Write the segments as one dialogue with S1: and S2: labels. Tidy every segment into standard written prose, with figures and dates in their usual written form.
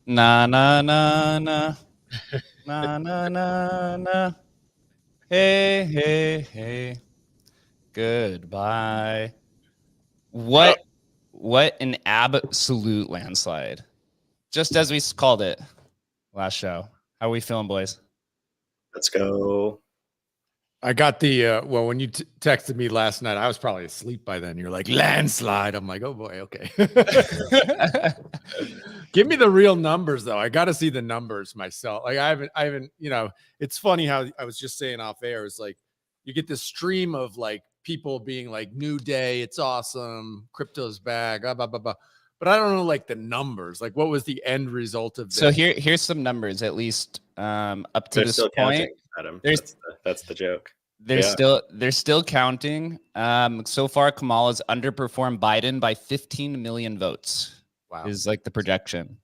S1: Na na na na na na na na. Hey hey hey. Goodbye. What an absolute landslide. Just as we called it last show. How are we feeling, boys?
S2: Let's go.
S3: I got the well, when you texted me last night, I was probably asleep by then. You're like, landslide. I'm like, oh boy, okay. Give me the real numbers though. I got to see the numbers myself. Like I haven't, you know, it's funny how I was just saying off air, it's like you get this stream of like people being like, new day, it's awesome, crypto's back, blah, blah, blah, blah. But I don't know like the numbers. Like what was the end result of this?
S1: So here's some numbers, at least up to this point.
S2: Counting, Adam. That's the joke.
S1: They're still counting. So far, Kamala's underperformed Biden by 15 million votes.
S3: Wow.
S1: Is like the projection.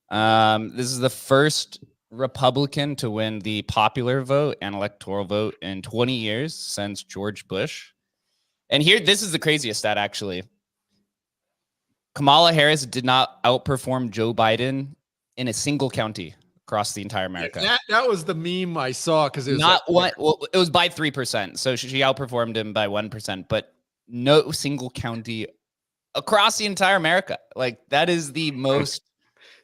S1: This is the first Republican to win the popular vote and electoral vote in 20 years since George Bush. And this is the craziest stat, actually. Kamala Harris did not outperform Joe Biden in a single county across the entire America.
S3: Yeah, that was the meme I saw, because it was
S1: not like, well, it was by 3%. So she outperformed him by 1%, but no single county across the entire America. Like that is the most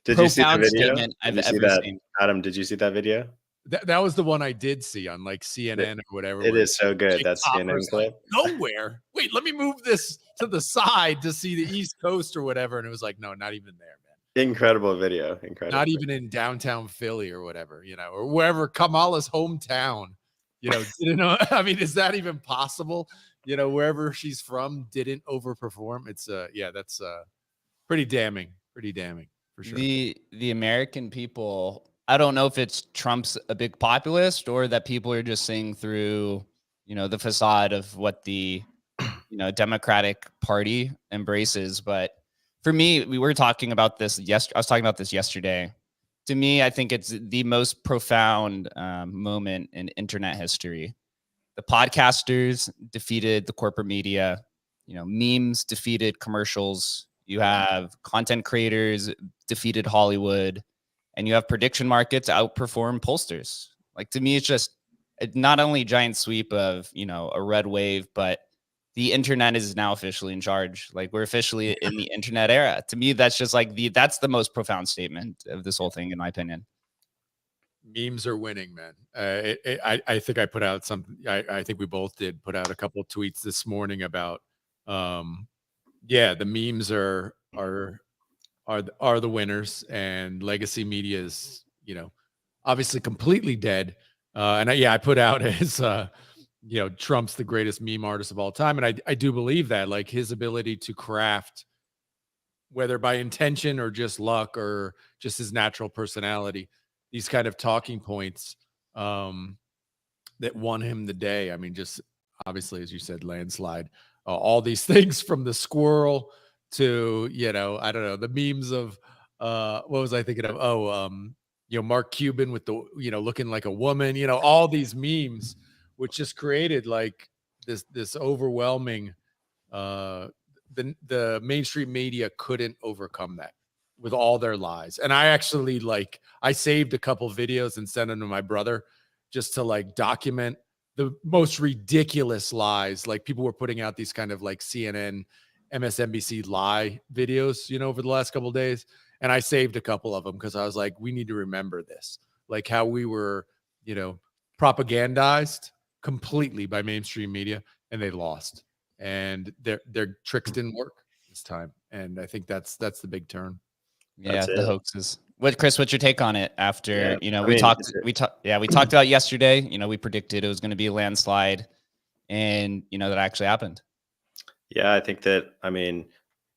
S1: profound statement I've ever seen.
S2: Adam, did you see that video?
S3: That was the one I did see on like CNN or whatever.
S2: It is so good. That's CNN clip.
S3: Like, nowhere. Wait, let me move this to the side to see the East Coast or whatever. And it was like, no, not even there, man.
S2: Incredible video. Incredible.
S3: Not even in downtown Philly or whatever, you know, or wherever Kamala's hometown, you know, didn't know. I mean, is that even possible? You know, wherever she's from didn't overperform. It's yeah, that's pretty damning for sure.
S1: The American people, I don't know if it's Trump's a big populist or that people are just seeing through, you know, the facade of what the, you know, Democratic Party embraces. But for me, we were talking about this I was talking about this yesterday. To me, I think it's the most profound moment in internet history. The podcasters defeated the corporate media. You know, memes defeated commercials. You have content creators defeated Hollywood, and you have prediction markets outperform pollsters. Like, to me, it's just not only a giant sweep of, you know, a red wave, but the internet is now officially in charge. Like, we're officially in the internet era. To me, that's just like that's the most profound statement of this whole thing, in my opinion.
S3: Memes are winning, man. I think I put out something. I think we both did put out a couple of tweets this morning about, yeah, the memes are the winners, and legacy media is, you know, obviously completely dead. And I put out as you know, Trump's the greatest meme artist of all time. And I do believe that, like, his ability to craft, whether by intention or just luck or just his natural personality, these kind of talking points that won him the day. I mean, just obviously, as you said, landslide, all these things from the squirrel to, you know, I don't know, the memes of, what was I thinking of? Oh, you know, Mark Cuban with the, you know, looking like a woman, you know, all these memes, which just created like this overwhelming, the mainstream media couldn't overcome that with all their lies. And I actually, like, I saved a couple videos and sent them to my brother just to like document the most ridiculous lies. Like, people were putting out these kind of like CNN, MSNBC lie videos, you know, over the last couple of days. And I saved a couple of them because I was like, we need to remember this, like how we were, you know, propagandized completely by mainstream media, and they lost. And their tricks didn't work this time. And I think that's the big turn.
S1: Yeah, the hoaxes. What, Chris, what's your take on it after, you know,
S2: I
S1: we
S2: mean,
S1: talked about yesterday, you know, we predicted it was going to be a landslide, and, you know, that actually happened.
S2: Yeah, I think that, I mean,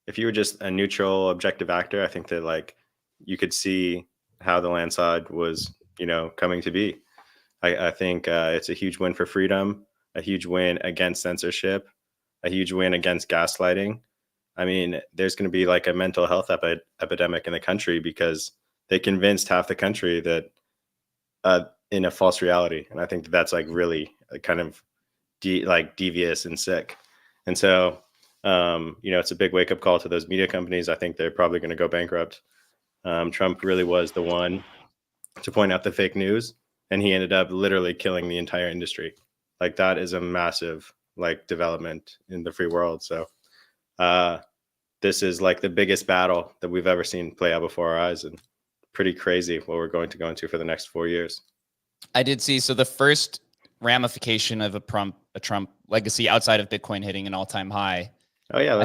S2: if you were just a neutral, objective actor, I think that, like, you could see how the landslide was, you know, coming to be. I think it's a huge win for freedom, a huge win against censorship, a huge win against gaslighting. I mean, there's going to be like a mental health epidemic in the country because they convinced half the country that in a false reality. And I think that that's like really kind of devious and sick. And so, you know, it's a big wake up call to those media companies. I think they're probably going to go bankrupt. Trump really was the one to point out the fake news, and he ended up literally killing the entire industry. Like, that is a massive like development in the free world. So this is like the biggest battle that we've ever seen play out before our eyes, and pretty crazy what we're going to go into for the next 4 years.
S1: I did see, so the first ramification of a Trump legacy outside of Bitcoin hitting an all-time high.
S2: Oh yeah,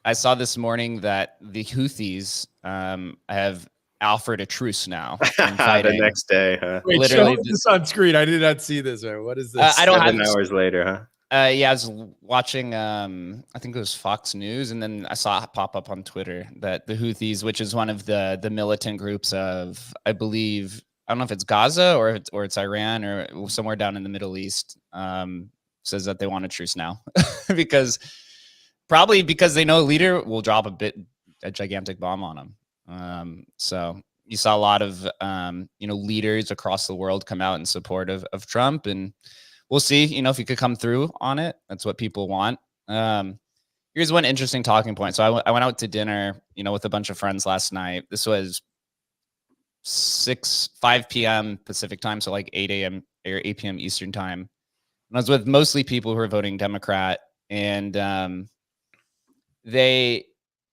S1: I saw this morning that the Houthis have offered a truce now.
S2: The next day, huh?
S3: Wait,
S1: Literally,
S3: show this on screen. I did not see this. What is this?
S1: I don't
S2: 7
S1: have
S2: hours later, huh?
S1: Yeah, I was watching, I think it was Fox News, and then I saw it pop up on Twitter that the Houthis, which is one of the militant groups of, I believe, I don't know if it's Gaza or it's Iran or somewhere down in the Middle East, says that they want a truce now probably because they know a leader will drop a gigantic bomb on them. So you saw a lot of you know, leaders across the world come out in support of Trump, and we'll see, you know, if he could come through on it. That's what people want. Here's one interesting talking point. So I went out to dinner, you know, with a bunch of friends last night. This was 5 p.m. Pacific time, so like 8 a.m. or 8 p.m. Eastern time. And I was with mostly people who are voting Democrat, and they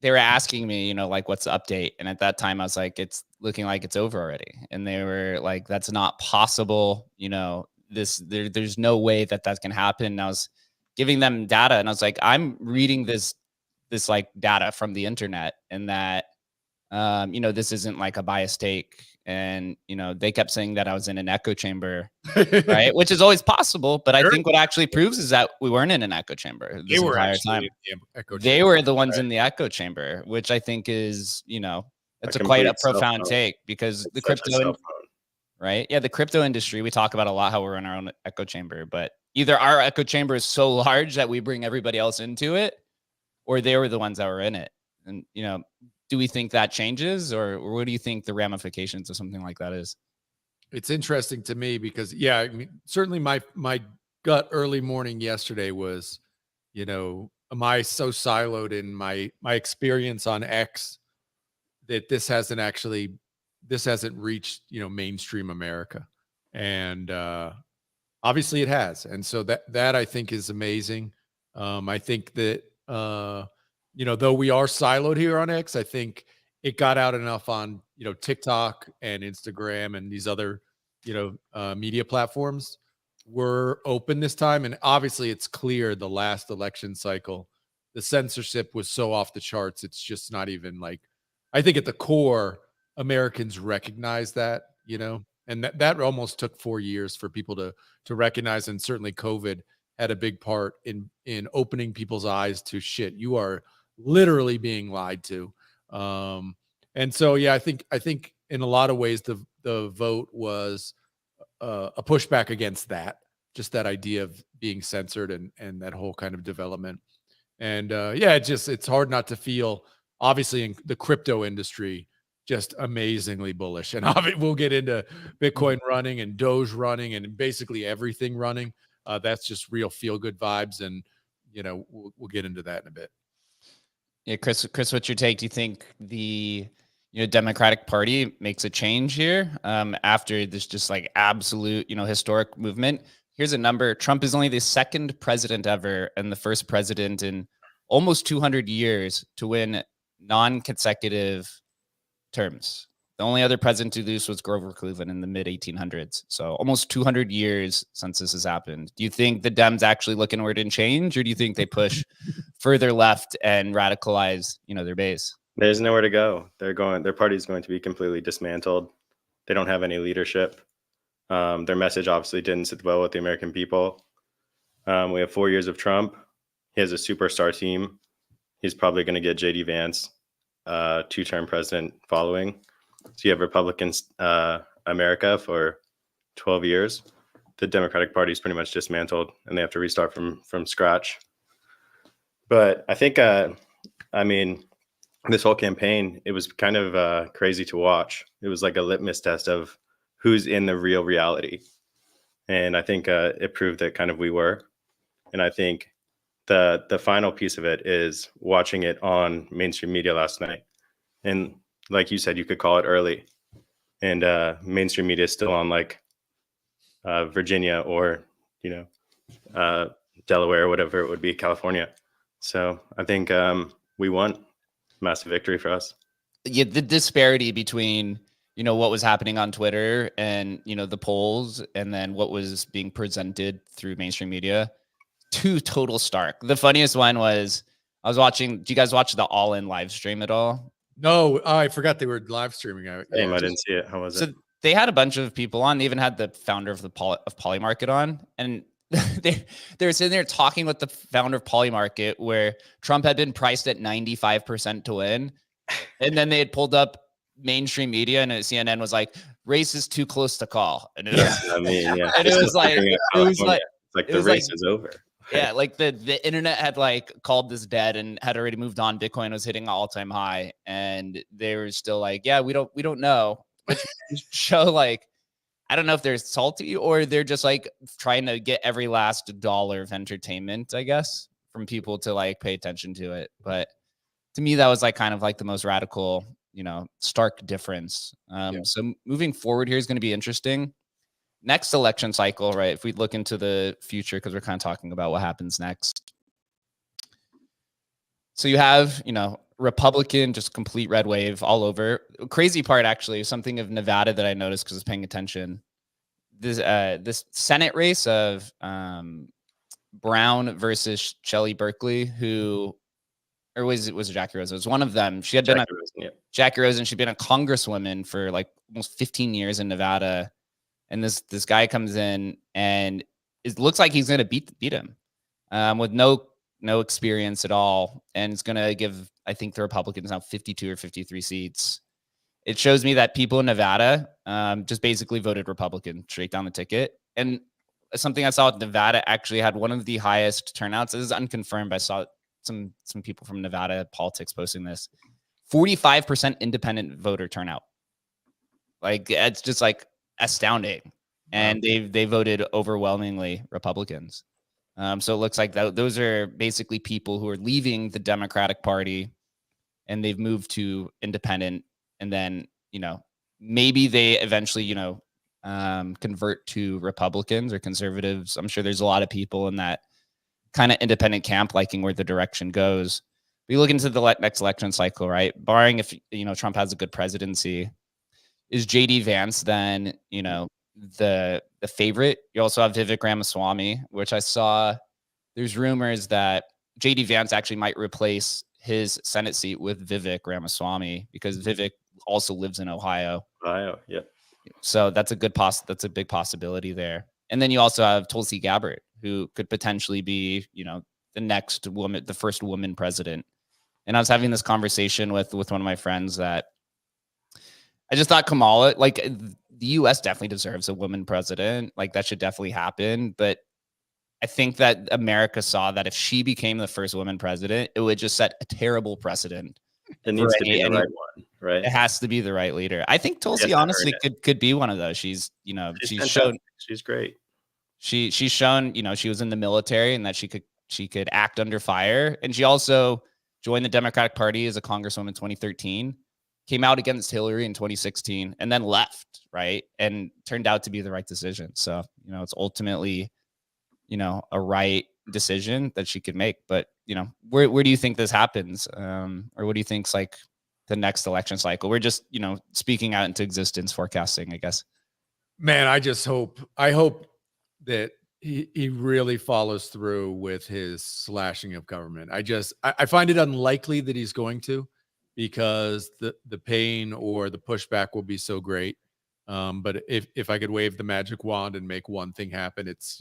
S1: were asking me, you know, like, what's the update? And at that time, I was like, it's looking like it's over already. And they were like, that's not possible, you know. There's no way that can happen. And I was giving them data, and I was like, I'm reading this like data from the internet, and that you know, this isn't like a biased take. And, you know, they kept saying that I was in an echo chamber, right? Which is always possible, but I think what actually proves is that we weren't in an echo chamber this entire time. They were the ones in the echo chamber, which I think is, you know, it's quite a profound take, because the crypto, right? Yeah, the crypto industry, we talk about a lot how we're in our own echo chamber, but either our echo chamber is so large that we bring everybody else into it, or they were the ones that were in it. And, you know, do we think that changes, or what do you think the ramifications of something like that is?
S3: It's interesting to me because, yeah, I mean, certainly my gut early morning yesterday was, you know, am I so siloed in my experience on X that this hasn't reached, you know, mainstream America? And obviously it has. And so that I think is amazing. I think that you know, though we are siloed here on X, I think it got out enough on, you know, TikTok and Instagram and these other, you know, media platforms were open this time. And obviously it's clear the last election cycle, the censorship was so off the charts. It's just not even like, I think at the core, Americans recognize that, you know, And that almost took 4 years for people to recognize. And certainly COVID had a big part in opening people's eyes to shit. You are literally being lied to. And so, yeah, I think in a lot of ways, the vote was a pushback against that, just that idea of being censored and that whole kind of development. And yeah, it's hard not to feel, obviously, in the crypto industry, just amazingly bullish. And we'll get into Bitcoin running and Doge running and basically everything running. That's just real feel good vibes. And, we'll get into that in a bit.
S1: Yeah, Chris, what's your take? Do you think the Democratic Party makes a change here after this just like absolute historic movement? Here's a number: Trump is only the second president ever and the first president in almost 200 years to win non-consecutive terms. The only other president to do this was Grover Cleveland in the mid 1800s. So almost 200 years since this has happened. Do you think the Dems actually look inward and change, or do you think they push further left and radicalize, their base?
S2: There's nowhere to go. Their party's going to be completely dismantled. They don't have any leadership. Their message obviously didn't sit well with the American people. We have 4 years of Trump. He has a superstar team. He's probably going to get JD Vance, two-term president following. So you have Republicans, America for 12 years. The Democratic Party is pretty much dismantled, and they have to restart from scratch. But I think, this whole campaign, it was kind of crazy to watch. It was like a litmus test of who's in the real reality. And I think it proved that kind of we were. And I think the final piece of it is watching it on mainstream media last night. And like you said, you could call it early. And mainstream media is still on like Virginia or, Delaware, or whatever it would be, California. So I think we won. Massive victory for us.
S1: Yeah, the disparity between what was happening on Twitter and the polls, and then what was being presented through mainstream media, two total stark. The funniest one was I was watching. Do you guys watch the All In live stream at all?
S3: No, I forgot they were live streaming.
S2: I didn't see it. How was it?
S1: They had a bunch of people on. They even had the founder of Polymarket on, and they were sitting there talking with the founder of Polymarket, where Trump had been priced at 95% to win, and then they had pulled up mainstream media, and CNN was like, "Race is too close to call." And it was, and it was
S2: like the race is over.
S1: Yeah, like the internet had like called this dead and had already moved on. Bitcoin was hitting an all-time high, and they were still like, "Yeah, we don't know." Which show like, I don't know if they're salty or they're just like trying to get every last dollar of entertainment, I guess, from people to like pay attention to it. But to me, that was like kind of like the most radical, stark difference. So moving forward here is going to be interesting. Next election cycle, right? If we look into the future, because we're kind of talking about what happens next. So you have, Republican, just complete red wave all over. Crazy part, actually, something of Nevada that I noticed because I was paying attention. This Senate race of Brown versus Shelley Berkeley, or was it Jackie Rose? It was one of them. She had been Jackie Rose, and she'd been a congresswoman for like almost 15 years in Nevada. And this guy comes in, and it looks like he's going to beat him with no experience at all, and it's going to give, I think, the Republicans now 52 or 53 seats. It shows me that people in Nevada just basically voted Republican straight down the ticket. And something I saw with Nevada actually had one of the highest turnouts. This is unconfirmed. I saw some people from Nevada politics posting this. 45% independent voter turnout. Like, it's just like astounding. And they voted overwhelmingly Republicans. So it looks like those are basically people who are leaving the Democratic Party, and they've moved to independent, and then maybe they eventually convert to Republicans or conservatives. I'm sure there's a lot of people in that kind of independent camp liking where the direction goes. We look into the next election cycle, right? Barring if Trump has a good presidency, is JD Vance then the favorite? You also have Vivek Ramaswamy, which I saw there's rumors that JD Vance actually might replace his Senate seat with Vivek Ramaswamy, because Vivek also lives in Ohio.
S2: Yeah.
S1: So that's a that's a big possibility there. And then you also have Tulsi Gabbard, who could potentially be, the next woman, the first woman president. And I was having this conversation with one of my friends that I just thought Kamala, like the US definitely deserves a woman president. Like that should definitely happen. But I think that America saw that if she became the first woman president, it would just set a terrible precedent.
S2: It needs to be the right one, right?
S1: It has to be the right leader. I think Tulsi honestly could be one of those. She's shown,
S2: she's great.
S1: She's shown, she was in the military and that she could act under fire. And she also joined the Democratic Party as a congresswoman in 2013, came out against Hillary in 2016, and then left, right? And turned out to be the right decision. So, it's ultimately, a right decision that she could make. But, where do you think this happens? Or what do you think's like the next election cycle? We're just, speaking out into existence, forecasting, I guess.
S3: Man, I hope that he really follows through with his slashing of government. I find it unlikely that he's going to, because the pain or the pushback will be so great. But if I could wave the magic wand and make one thing happen, it's,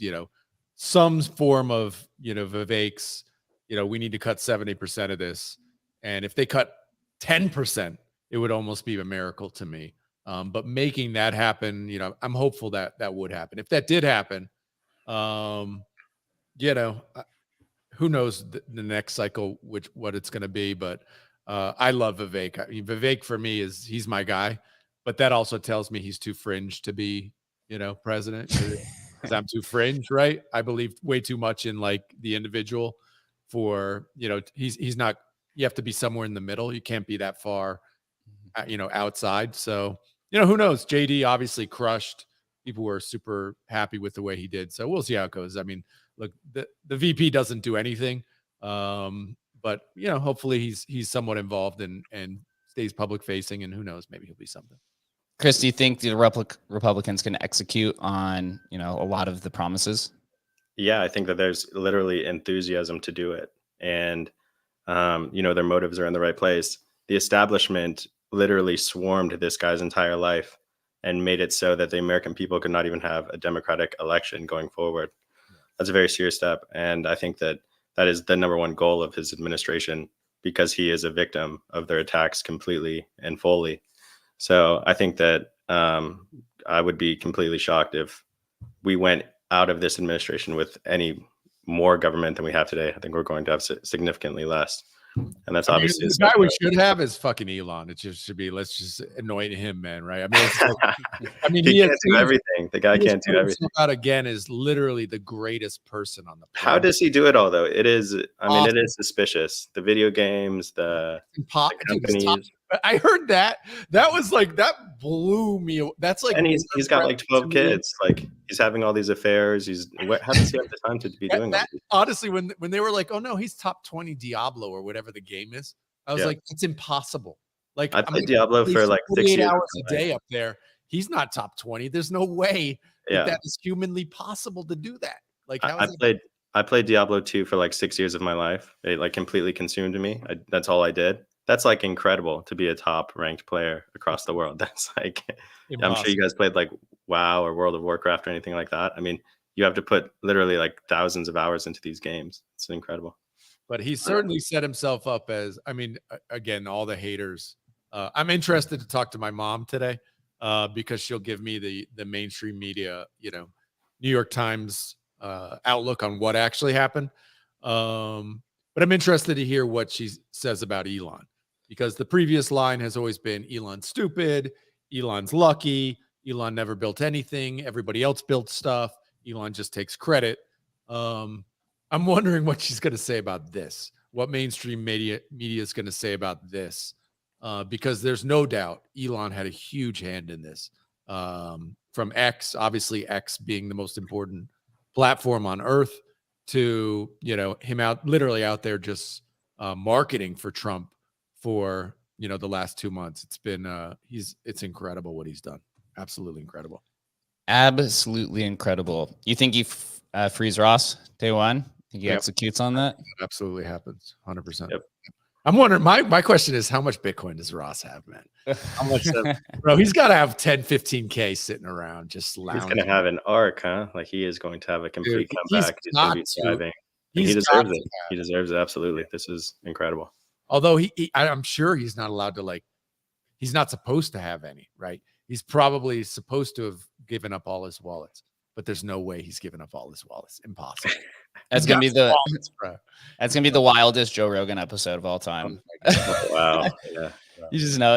S3: some form of, Vivek's, we need to cut 70% of this. And if they cut 10%, it would almost be a miracle to me. But making that happen, I'm hopeful that would happen. If that did happen, who knows the next cycle, what it's going to be. But I love Vivek. I mean, Vivek for me he's my guy, but that also tells me he's too fringe to be, president. Because I'm too fringe, right? I believe way too much in like the individual for, he's not, you have to be somewhere in the middle. You can't be that far, outside. So, who knows? JD obviously crushed. People were super happy with the way he did. So we'll see how it goes. I mean, look, the VP doesn't do anything. But hopefully he's somewhat involved and stays public facing, and who knows, maybe he'll be something.
S1: Chris, do you think the Republicans can execute on, a lot of the promises?
S2: Yeah, I think that there's literally enthusiasm to do it. And, their motives are in the right place. The establishment literally swarmed this guy's entire life and made it so that the American people could not even have a democratic election going forward. That's a very serious step. And I think that is the number one goal of his administration, because he is a victim of their attacks completely and fully. So I think that I would be completely shocked if we went out of this administration with any more government than we have today. I think we're going to have significantly less. And that's obviously
S3: the guy we should have is fucking Elon. It just should be, let's just anoint him, man. Right. I mean,
S2: he can't do everything. The guy can't do everything.
S3: Out again is literally the greatest person on the planet.
S2: How does he do it all though? It is suspicious. The video games, the companies.
S3: I heard that. That was like, that blew me. That's like,
S2: and he's got like 12 kids. Like he's having all these affairs. How does he have the time to be doing that?
S3: Honestly, when they were like, oh no, he's top 20 Diablo or whatever the game is, I was like, it's impossible. Like
S2: I played Diablo for like 6 years.
S3: Hours a day up there. He's not top 20. There's no way that is humanly possible to do that. Like
S2: I played Diablo 2 for like 6 years of my life. It like completely consumed me. That's all I did. That's like incredible to be a top ranked player across the world. That's like, impossible. I'm sure you guys played like WoW or World of Warcraft or anything like that. I mean, you have to put literally like thousands of hours into these games. It's incredible.
S3: But he certainly set himself up as, I mean, again, all the haters. I'm interested to talk to my mom today because she'll give me the mainstream media, New York Times outlook on what actually happened. But I'm interested to hear what she says about Elon, because the previous line has always been Elon's stupid, Elon's lucky, Elon never built anything, everybody else built stuff, Elon just takes credit. I'm wondering what she's going to say about this, what mainstream media is going to say about this, because there's no doubt Elon had a huge hand in this. From X, obviously X being the most important platform on earth, to him literally out there just marketing for Trump for the last 2 months. It's been it's incredible what he's done. Absolutely incredible.
S1: Absolutely incredible. You think he frees Ross day one? Think he executes on that?
S3: It absolutely happens. 100%.
S2: Yep.
S3: I'm wondering, my question is, how much Bitcoin does Ross have, man? How much, bro? He's got to have 10, 15K sitting around just
S2: He's
S3: lounging.
S2: going to have an arc, huh? Like he is going to have a complete comeback. He's going to be thriving. And he deserves it. He deserves it. Absolutely. This is incredible.
S3: Although I'm sure he's not allowed to, he's not supposed to have any, right? He's probably supposed to have given up all his wallets, but there's no way he's given up all his wallets. Impossible.
S1: That's gonna be the wildest Joe Rogan episode of all time.
S2: Oh, wow. Yeah.
S1: You just know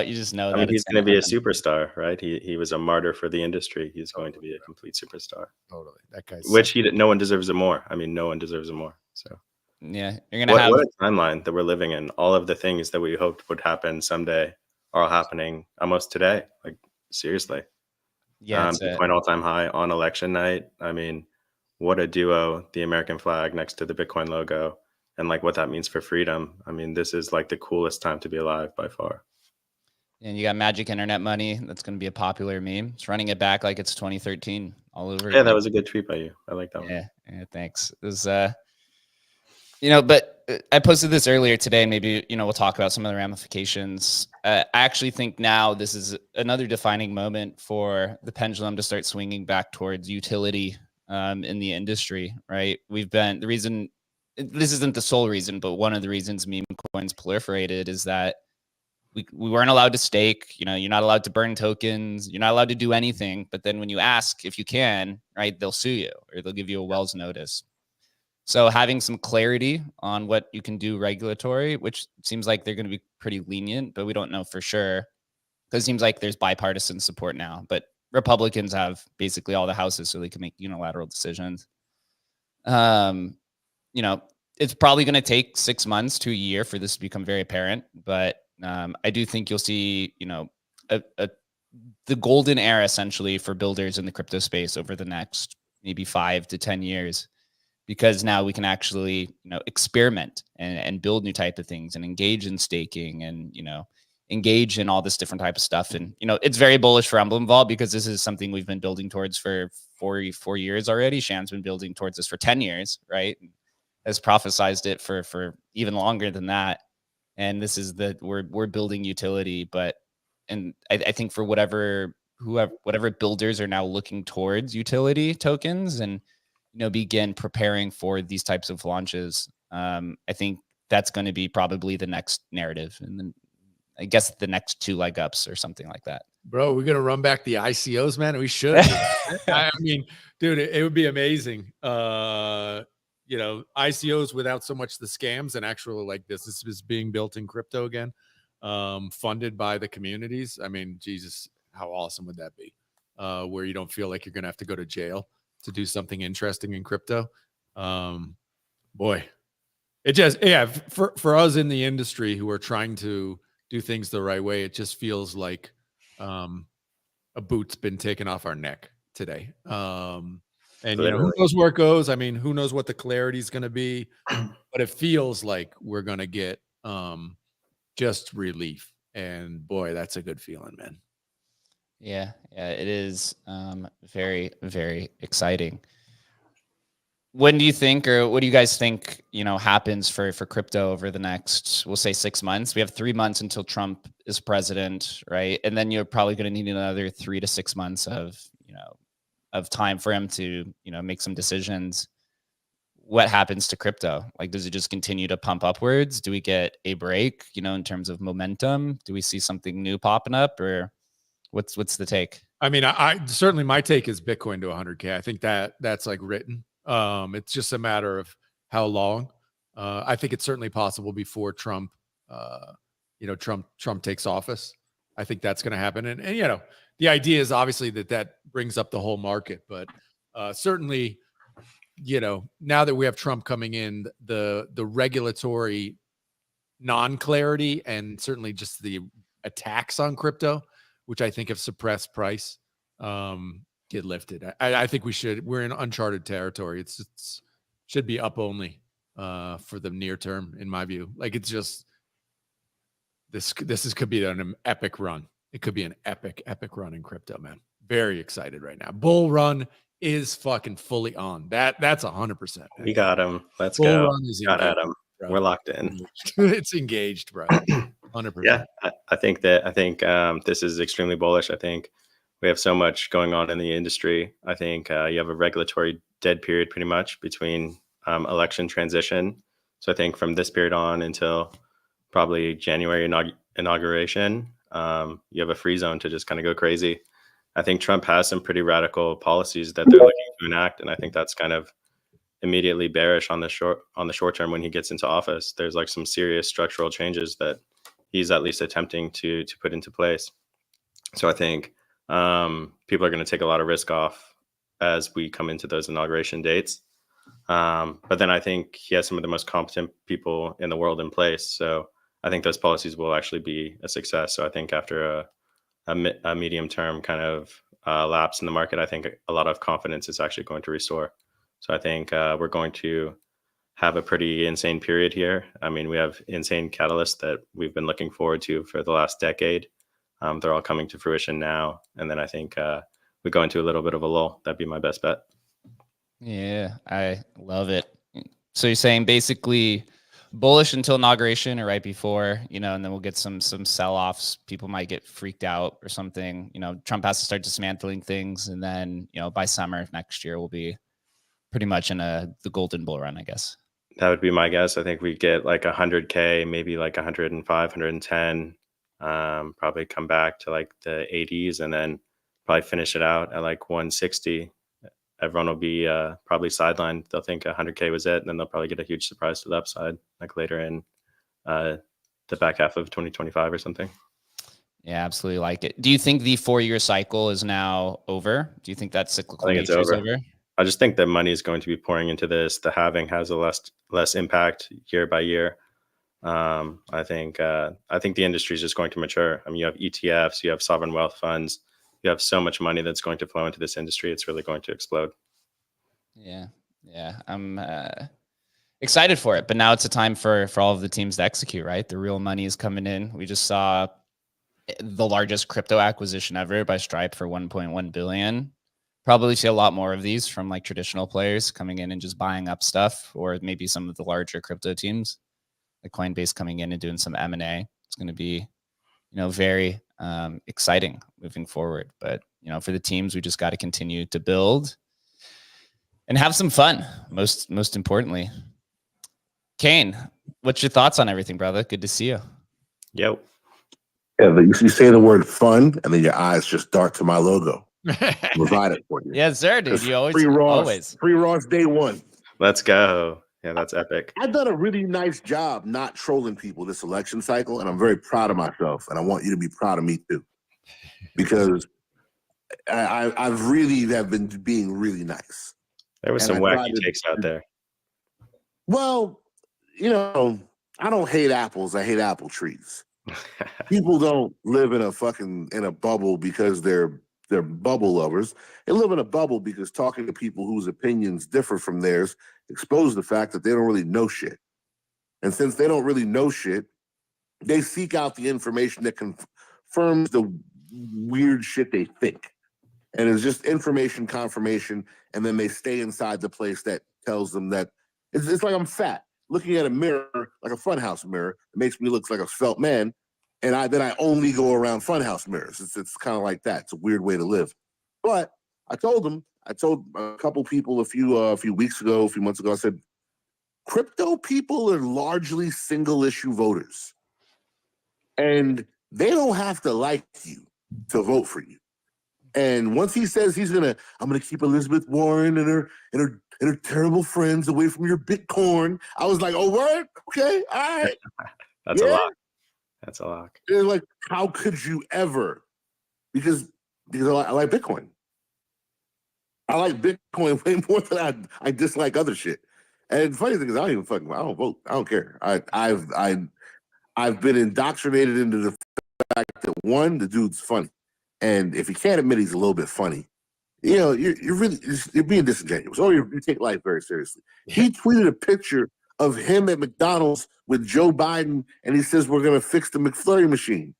S2: I mean, he's going to be a superstar, right? He was a martyr for the industry. He's going to be a complete superstar.
S3: Totally. That guy's
S2: no one deserves it more. I mean, no one deserves it more. So
S1: yeah, you're gonna have
S2: what a timeline that we're living in. All of the things that we hoped would happen someday are all happening almost today. Like seriously.
S1: Yeah,
S2: Bitcoin all-time high on election night. I mean, what a duo, the American flag next to the Bitcoin logo, and like what that means for freedom. I mean, this is like the coolest time to be alive by far. And
S1: you got magic internet money. That's going to be a popular meme. It's running it back like it's 2013 all over.
S2: Yeah, that was a good tweet by you. I like that one.
S1: Yeah, thanks. It was, but I posted this earlier today, and maybe, we'll talk about some of the ramifications. I actually think now this is another defining moment for the pendulum to start swinging back towards utility in the industry, right? This isn't the sole reason, but one of the reasons meme coins proliferated is that we weren't allowed to stake. You're not allowed to burn tokens. You're not allowed to do anything. But then when you ask if you can, right, they'll sue you or they'll give you a Wells notice. So having some clarity on what you can do regulatory, which seems like they're going to be pretty lenient, but we don't know for sure. Because it seems like there's bipartisan support now, but Republicans have basically all the houses so they can make unilateral decisions. It's probably going to take 6 months to a year for this to become very apparent, but I do think you'll see, the golden era essentially for builders in the crypto space over the next maybe 5 to 10 years, because now we can actually, experiment and build new type of things and engage in staking and, engage in all this different type of stuff. And, it's very bullish for Emblem Vault because this is something we've been building towards for 4 years already. Shan's been building towards this for 10 years, right? Has prophesized it for even longer than that. And this is we're building utility, and I think for whatever builders are now looking towards utility tokens and, begin preparing for these types of launches. I think that's going to be probably the next narrative. And then I guess the next 2 leg ups or something like that.
S3: Bro, we're going to run back the ICOs, man. We should. I mean, dude, it would be amazing. ICOs without so much the scams and actual like businesses being built in crypto again, funded by the communities. I mean, Jesus, how awesome would that be? Where you don't feel like you're going to have to go to jail to do something interesting in crypto. Boy, it just, for us in the industry who are trying to do things the right way, it just feels like a boot's been taken off our neck today. And who knows where it goes? I mean, who knows what the clarity is going to be? But it feels like we're going to get just relief. And boy, that's a good feeling, man.
S1: Yeah, it is very, very exciting. When do you think, or what do you guys think, happens for crypto over the next, we'll say 6 months? We have 3 months until Trump is president, right? And then you're probably going to need another 3 to 6 months of time for him to, make some decisions. What happens to crypto? Like, does it just continue to pump upwards? Do we get a break, in terms of momentum? Do we see something new popping up, or what's the take?
S3: I mean, I certainly, my take is Bitcoin to 100K. I think that's like written. It's just a matter of how long. I think it's certainly possible before Trump, Trump takes office. I think that's going to happen. And the idea is obviously that brings up the whole market, but certainly, now that we have Trump coming in, the regulatory non-clarity and certainly just the attacks on crypto, which I think have suppressed price, get lifted. I think we're in uncharted territory. It's should be up only for the near term, in my view. Like, it's just could be an epic run. It could be an epic run in crypto, man. Very excited right now. Bull run is fucking fully on. That's 100%.
S2: We got him. Let's
S3: Bull
S2: go.
S3: Run is
S2: got Adam.
S3: bro.
S2: We're locked in.
S3: It's engaged, bro. 100%.
S2: Yeah, I think this is extremely bullish. I think we have so much going on in the industry. I think you have a regulatory dead period pretty much between election transition. So I think from this period on until probably January inauguration, you have a free zone to just kind of go crazy. I think Trump has some pretty radical policies that they're looking to enact, and I think that's kind of immediately bearish on the short term when he gets into office. There's like some serious structural changes that he's at least attempting to put into place. So I think people are going to take a lot of risk off as we come into those inauguration dates. But then I think he has some of the most competent people in the world in place. So I think those policies will actually be a success. So I think after a medium term kind of lapse in the market, I think a lot of confidence is actually going to restore. So I think we're going to have a pretty insane period here. I mean, we have insane catalysts that we've been looking forward to for the last decade. They're all coming to fruition now. And then I think we go into a little bit of a lull. That'd be my best bet.
S1: Yeah, I love it. So you're saying basically bullish until inauguration or right before, and then we'll get some sell-offs. People might get freaked out or something. Trump has to start dismantling things, and then by summer next year we'll be pretty much in the golden bull run, I guess.
S2: That would be my guess. I think we get like 100K, maybe like 105, 110, probably come back to like the 80s and then probably finish it out at like 160. Everyone will be probably sidelined. They'll think 100K was it, and then they'll probably get a huge surprise to the upside, like later in the back half of 2025 or something.
S1: Yeah, absolutely like it. Do you think the 4-year cycle is now over? Do you think that cyclical nature is over?
S2: I just think that money is going to be pouring into this. The halving has a less impact year by year. I think the industry is just going to mature. I mean, you have ETFs, you have sovereign wealth funds, you have so much money that's going to flow into this industry. It's really going to explode.
S1: Yeah. I'm excited for it, but now it's a time for all of the teams to execute, right? The real money is coming in. We just saw the largest crypto acquisition ever by Stripe for 1.1 billion. Probably see a lot more of these from like traditional players coming in and just buying up stuff, or maybe some of the larger crypto teams like Coinbase coming in and doing some M&A. It's going to be, very exciting moving forward. But, for the teams, we just got to continue to build and have some fun. Most importantly, Kane, what's your thoughts on everything, brother? Good to see you.
S2: Yep.
S4: Yeah, you say the word fun, and then your eyes just dart to my logo. Provide it for you.
S1: Yes, sir, dude. You always
S4: free Ross day one.
S2: Let's go. Yeah, that's epic.
S4: I've done a really nice job not trolling people this election cycle, and I'm very proud of myself, and I want you to be proud of me too, because I've really have been being really nice.
S2: There was some wacky takes out there.
S4: Well, I don't hate apples. I hate apple trees. People don't live in a bubble because they're bubble lovers. They live in a bubble because talking to people whose opinions differ from theirs expose the fact that they don't really know shit. And since they don't really know shit, they seek out the information that confirms the weird shit they think. And it's just information confirmation, and then they stay inside the place that tells them that it's like I'm fat. Looking at a mirror, like a funhouse mirror, it makes me look like a svelte man. And I only go around funhouse mirrors. It's kind of like that. It's a weird way to live. But I told a couple people a few months ago, I said, crypto people are largely single issue voters. And they don't have to like you to vote for you. And once he says I'm gonna keep Elizabeth Warren and her terrible friends away from your Bitcoin, I was like, oh, word? Okay, all right.
S2: That's a lot. That's a lock.
S4: They're like, how could you ever? Because I like Bitcoin. I like Bitcoin way more than I dislike other shit. And the funny thing is, I don't vote. I don't care. I've been indoctrinated into the fact that one, the dude's funny, and if he can't admit he's a little bit funny, you're being disingenuous, or you take life very seriously. He tweeted a picture of him at McDonald's with Joe Biden, and he says, we're going to fix the McFlurry machine.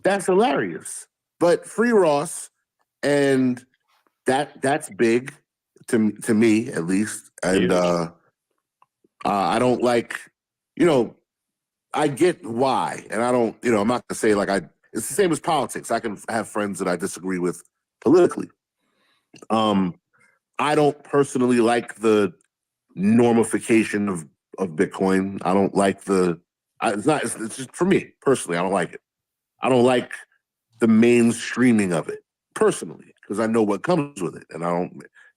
S4: That's hilarious. But free Ross, and that's big to me, at least. And I don't like, I get why, and I don't, I'm not gonna say it's the same as politics. I can have friends that I disagree with politically. I don't personally like the normification of Bitcoin. I don't like it's just for me personally. I don't like it. I don't like the mainstreaming of it personally because I know what comes with it, and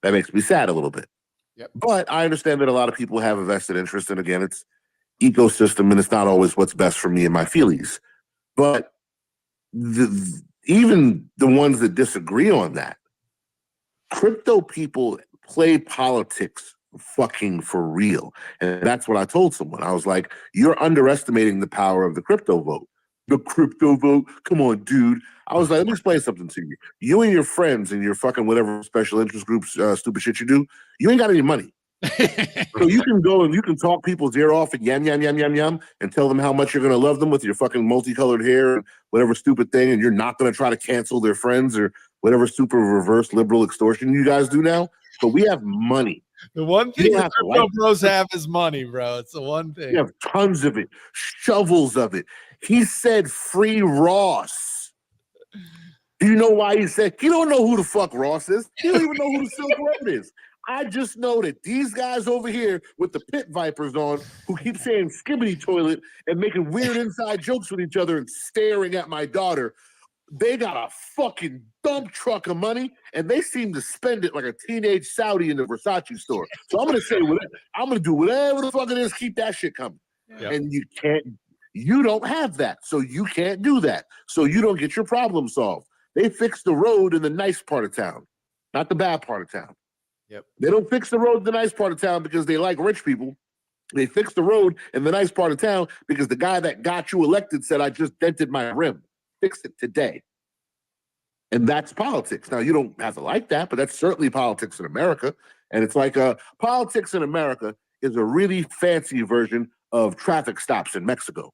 S4: that makes me sad a little bit.
S3: Yep.
S4: But I understand that a lot of people have a vested interest, and again, it's ecosystem, and it's not always what's best for me and my feelies. But even the ones that disagree on that, crypto people play politics fucking for real. And that's what I told someone. I was like, you're underestimating the power of the crypto vote. The crypto vote? Come on, dude. I was like, let me explain something to you. You and your friends and your fucking whatever special interest groups, stupid shit you do, you ain't got any money. So you can go and you can talk people's ear off and yam, and tell them how much you're going to love them with your fucking multicolored hair and whatever stupid thing, and you're not going to try to cancel their friends or whatever super reverse liberal extortion you guys do now. But we have money.
S3: The one thing
S4: the
S3: crypto bros have is money, bro. It's the one thing.
S4: We have tons of it, shovels of it. He said free Ross. Do you know why he said? He don't know who the fuck Ross is. He don't even know who the Silk Road is. I just know that these guys over here with the pit vipers on who keep saying skibbity toilet and making weird inside jokes with each other and staring at my daughter, they got a fucking dump truck of money and they seem to spend it like a teenage Saudi in the Versace store. So I'm going to say, I'm going to do whatever the fuck it is, keep that shit coming. Yep. And you don't have that. So you can't do that. So you don't get your problem solved. They fix the road in the nice part of town, not the bad part of town.
S3: Yep.
S4: They don't fix the road in the nice part of town because they like rich people. They fix the road in the nice part of town because the guy that got you elected said, I just dented my rim. Fix it today. And that's politics. Now, you don't have to like that, but that's certainly politics in America. And it's like politics in America is a really fancy version of traffic stops in Mexico.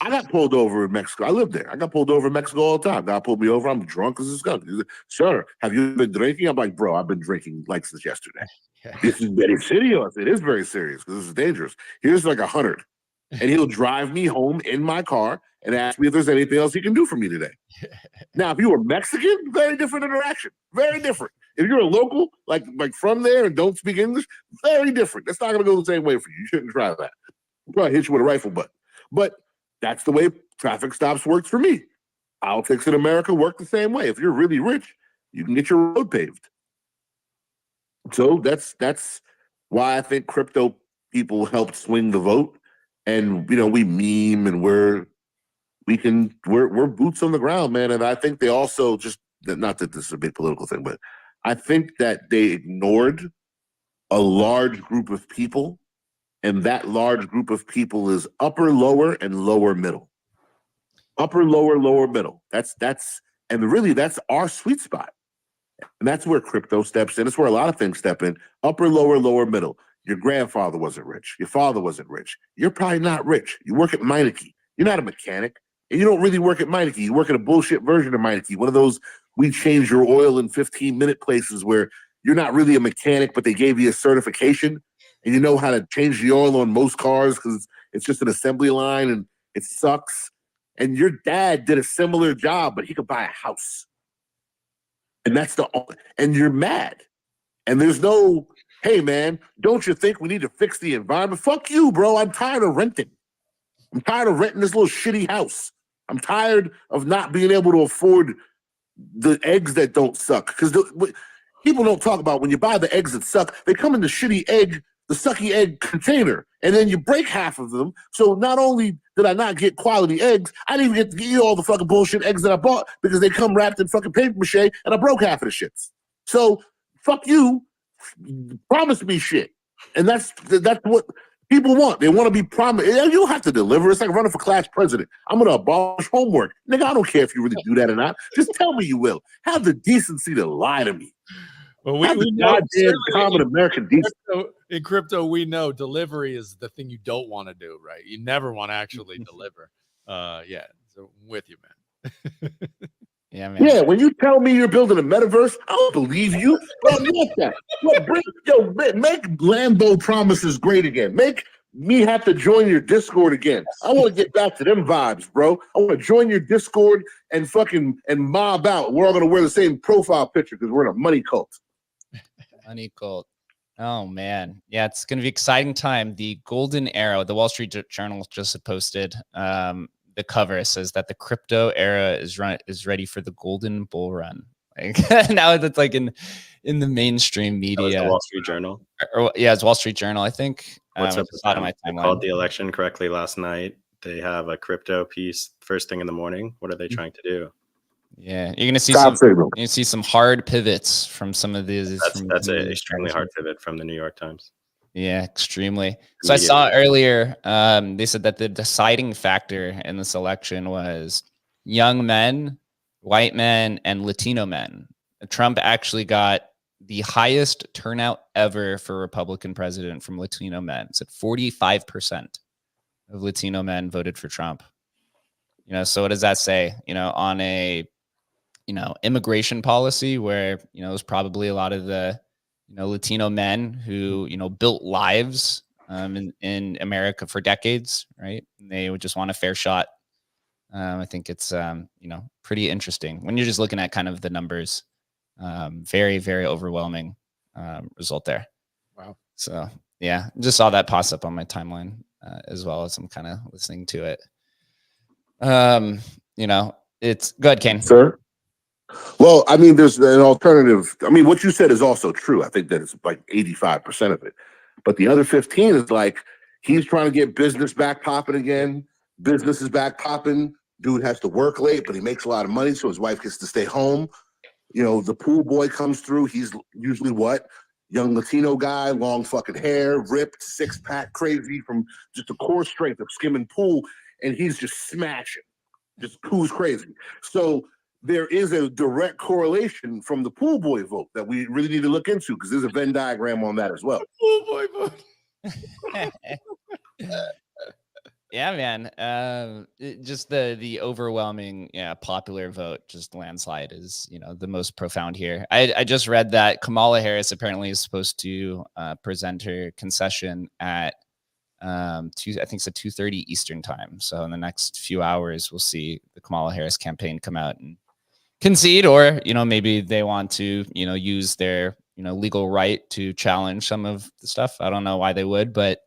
S4: I got pulled over in Mexico. I lived there. I got pulled over in Mexico all the time. God pulled me over. I'm drunk as a skunk. Sir, have you been drinking? I'm like, bro, I've been drinking like since yesterday. This is very serious. It is very serious because this is dangerous. Here's like 100. And he'll drive me home in my car and ask me if there's anything else he can do for me today. Now, if you were Mexican, very different interaction. Very different. If you're a local, like from there and don't speak English, very different. That's not going to go the same way for you. You shouldn't try that. I'll probably hit you with a rifle butt. But that's the way traffic stops works for me. Politics in America work the same way. If you're really rich, you can get your road paved. So that's why I think crypto people helped swing the vote. And we meme and we're boots on the ground, man. And I think they also not that this is a big political thing, but I think that they ignored a large group of people. And that large group of people is upper, lower, and lower middle. Upper, lower, middle. That's our sweet spot. And that's where crypto steps in. It's where a lot of things step in. Upper, lower, middle. Your grandfather wasn't rich. Your father wasn't rich. You're probably not rich. You work at Meineke. You're not a mechanic. And you don't really work at Meineke. You work at a bullshit version of Meineke. One of those we change your oil in 15-minute places where you're not really a mechanic, but they gave you a certification. And you know how to change the oil on most cars because it's just an assembly line and it sucks. And your dad did a similar job, but he could buy a house. And and you're mad. And there's no, hey man, don't you think we need to fix the environment? Fuck you, bro. I'm tired of renting. I'm tired of renting this little shitty house. I'm tired of not being able to afford the eggs that don't suck. Because people don't talk about when you buy the eggs that suck, they come in the sucky egg container, and then you break half of them. So not only did I not get quality eggs, I didn't even get to eat all the fucking bullshit eggs that I bought because they come wrapped in fucking paper mache, and I broke half of the shits. So fuck you, promise me shit, and that's what people want. They want to be promised. You don't have to deliver. It's like running for class president. I'm gonna abolish homework, nigga. I don't care if you really do that or not. Just tell me you will. Have the decency to lie to me.
S3: Well, we know
S4: goddamn common American decency.
S3: In crypto, we know delivery is the thing you don't want to do, right? You never want to actually deliver. So I'm with you, man.
S1: Yeah, man.
S4: Yeah, when you tell me you're building a metaverse, I don't believe you. But I want that. Make Lambo promises great again. Make me have to join your Discord again. I want to get back to them vibes, bro. I want to join your Discord and mob out. We're all gonna wear the same profile picture because we're in a money cult.
S1: Money cult. Oh man, yeah, it's gonna be exciting time. The golden era. The Wall Street Journal just posted. The cover says that the crypto era is ready for the golden bull run. Like now that's like in the mainstream media.
S2: The Wall Street Journal.
S1: Yeah, it's Wall Street Journal. I think.
S2: What's up with
S1: of my
S2: They
S1: timeline.
S2: called the election correctly last night. They have a crypto piece first thing in the morning. What are they trying to do?
S1: Yeah, you're gonna see some hard pivots from some of these.
S2: That's an extremely hard pivot from the New York Times.
S1: Yeah, extremely. So I saw earlier, they said that the deciding factor in this election was young men, white men, and Latino men. Trump actually got the highest turnout ever for Republican president from Latino men. It's at 45% of Latino men voted for Trump. So what does that say? On a immigration policy where it was probably a lot of the Latino men who built lives in America for decades, right? And they would just want a fair shot. I think it's pretty interesting when you're just looking at kind of the numbers. Very, very overwhelming result there. Wow. So yeah, just saw that pass up on my timeline as well as I'm kind of listening to it. It's good, Kane.
S4: Sir. Well, I mean, there's an alternative. I mean, what you said is also true. I think that it's like 85% of it. But the other 15 is like he's trying to get business back popping again. Business is back popping. Dude has to work late, but he makes a lot of money, so his wife gets to stay home. The pool boy comes through. He's usually young Latino guy, long fucking hair, ripped, six-pack, crazy from just the core strength of skimming pool, and he's just smashing. Just pool's crazy. So there is a direct correlation from the pool boy vote that we really need to look into because there's a Venn diagram on that as well.
S3: Pool boy vote.
S1: Yeah, man. Just the overwhelming, popular vote, just landslide is, the most profound here. I just read that Kamala Harris apparently is supposed to present her concession at I think it's at 2:30 Eastern time. So in the next few hours, we'll see the Kamala Harris campaign come out and concede, or maybe they want to use their legal right to challenge some of the stuff. I don't know why they would, but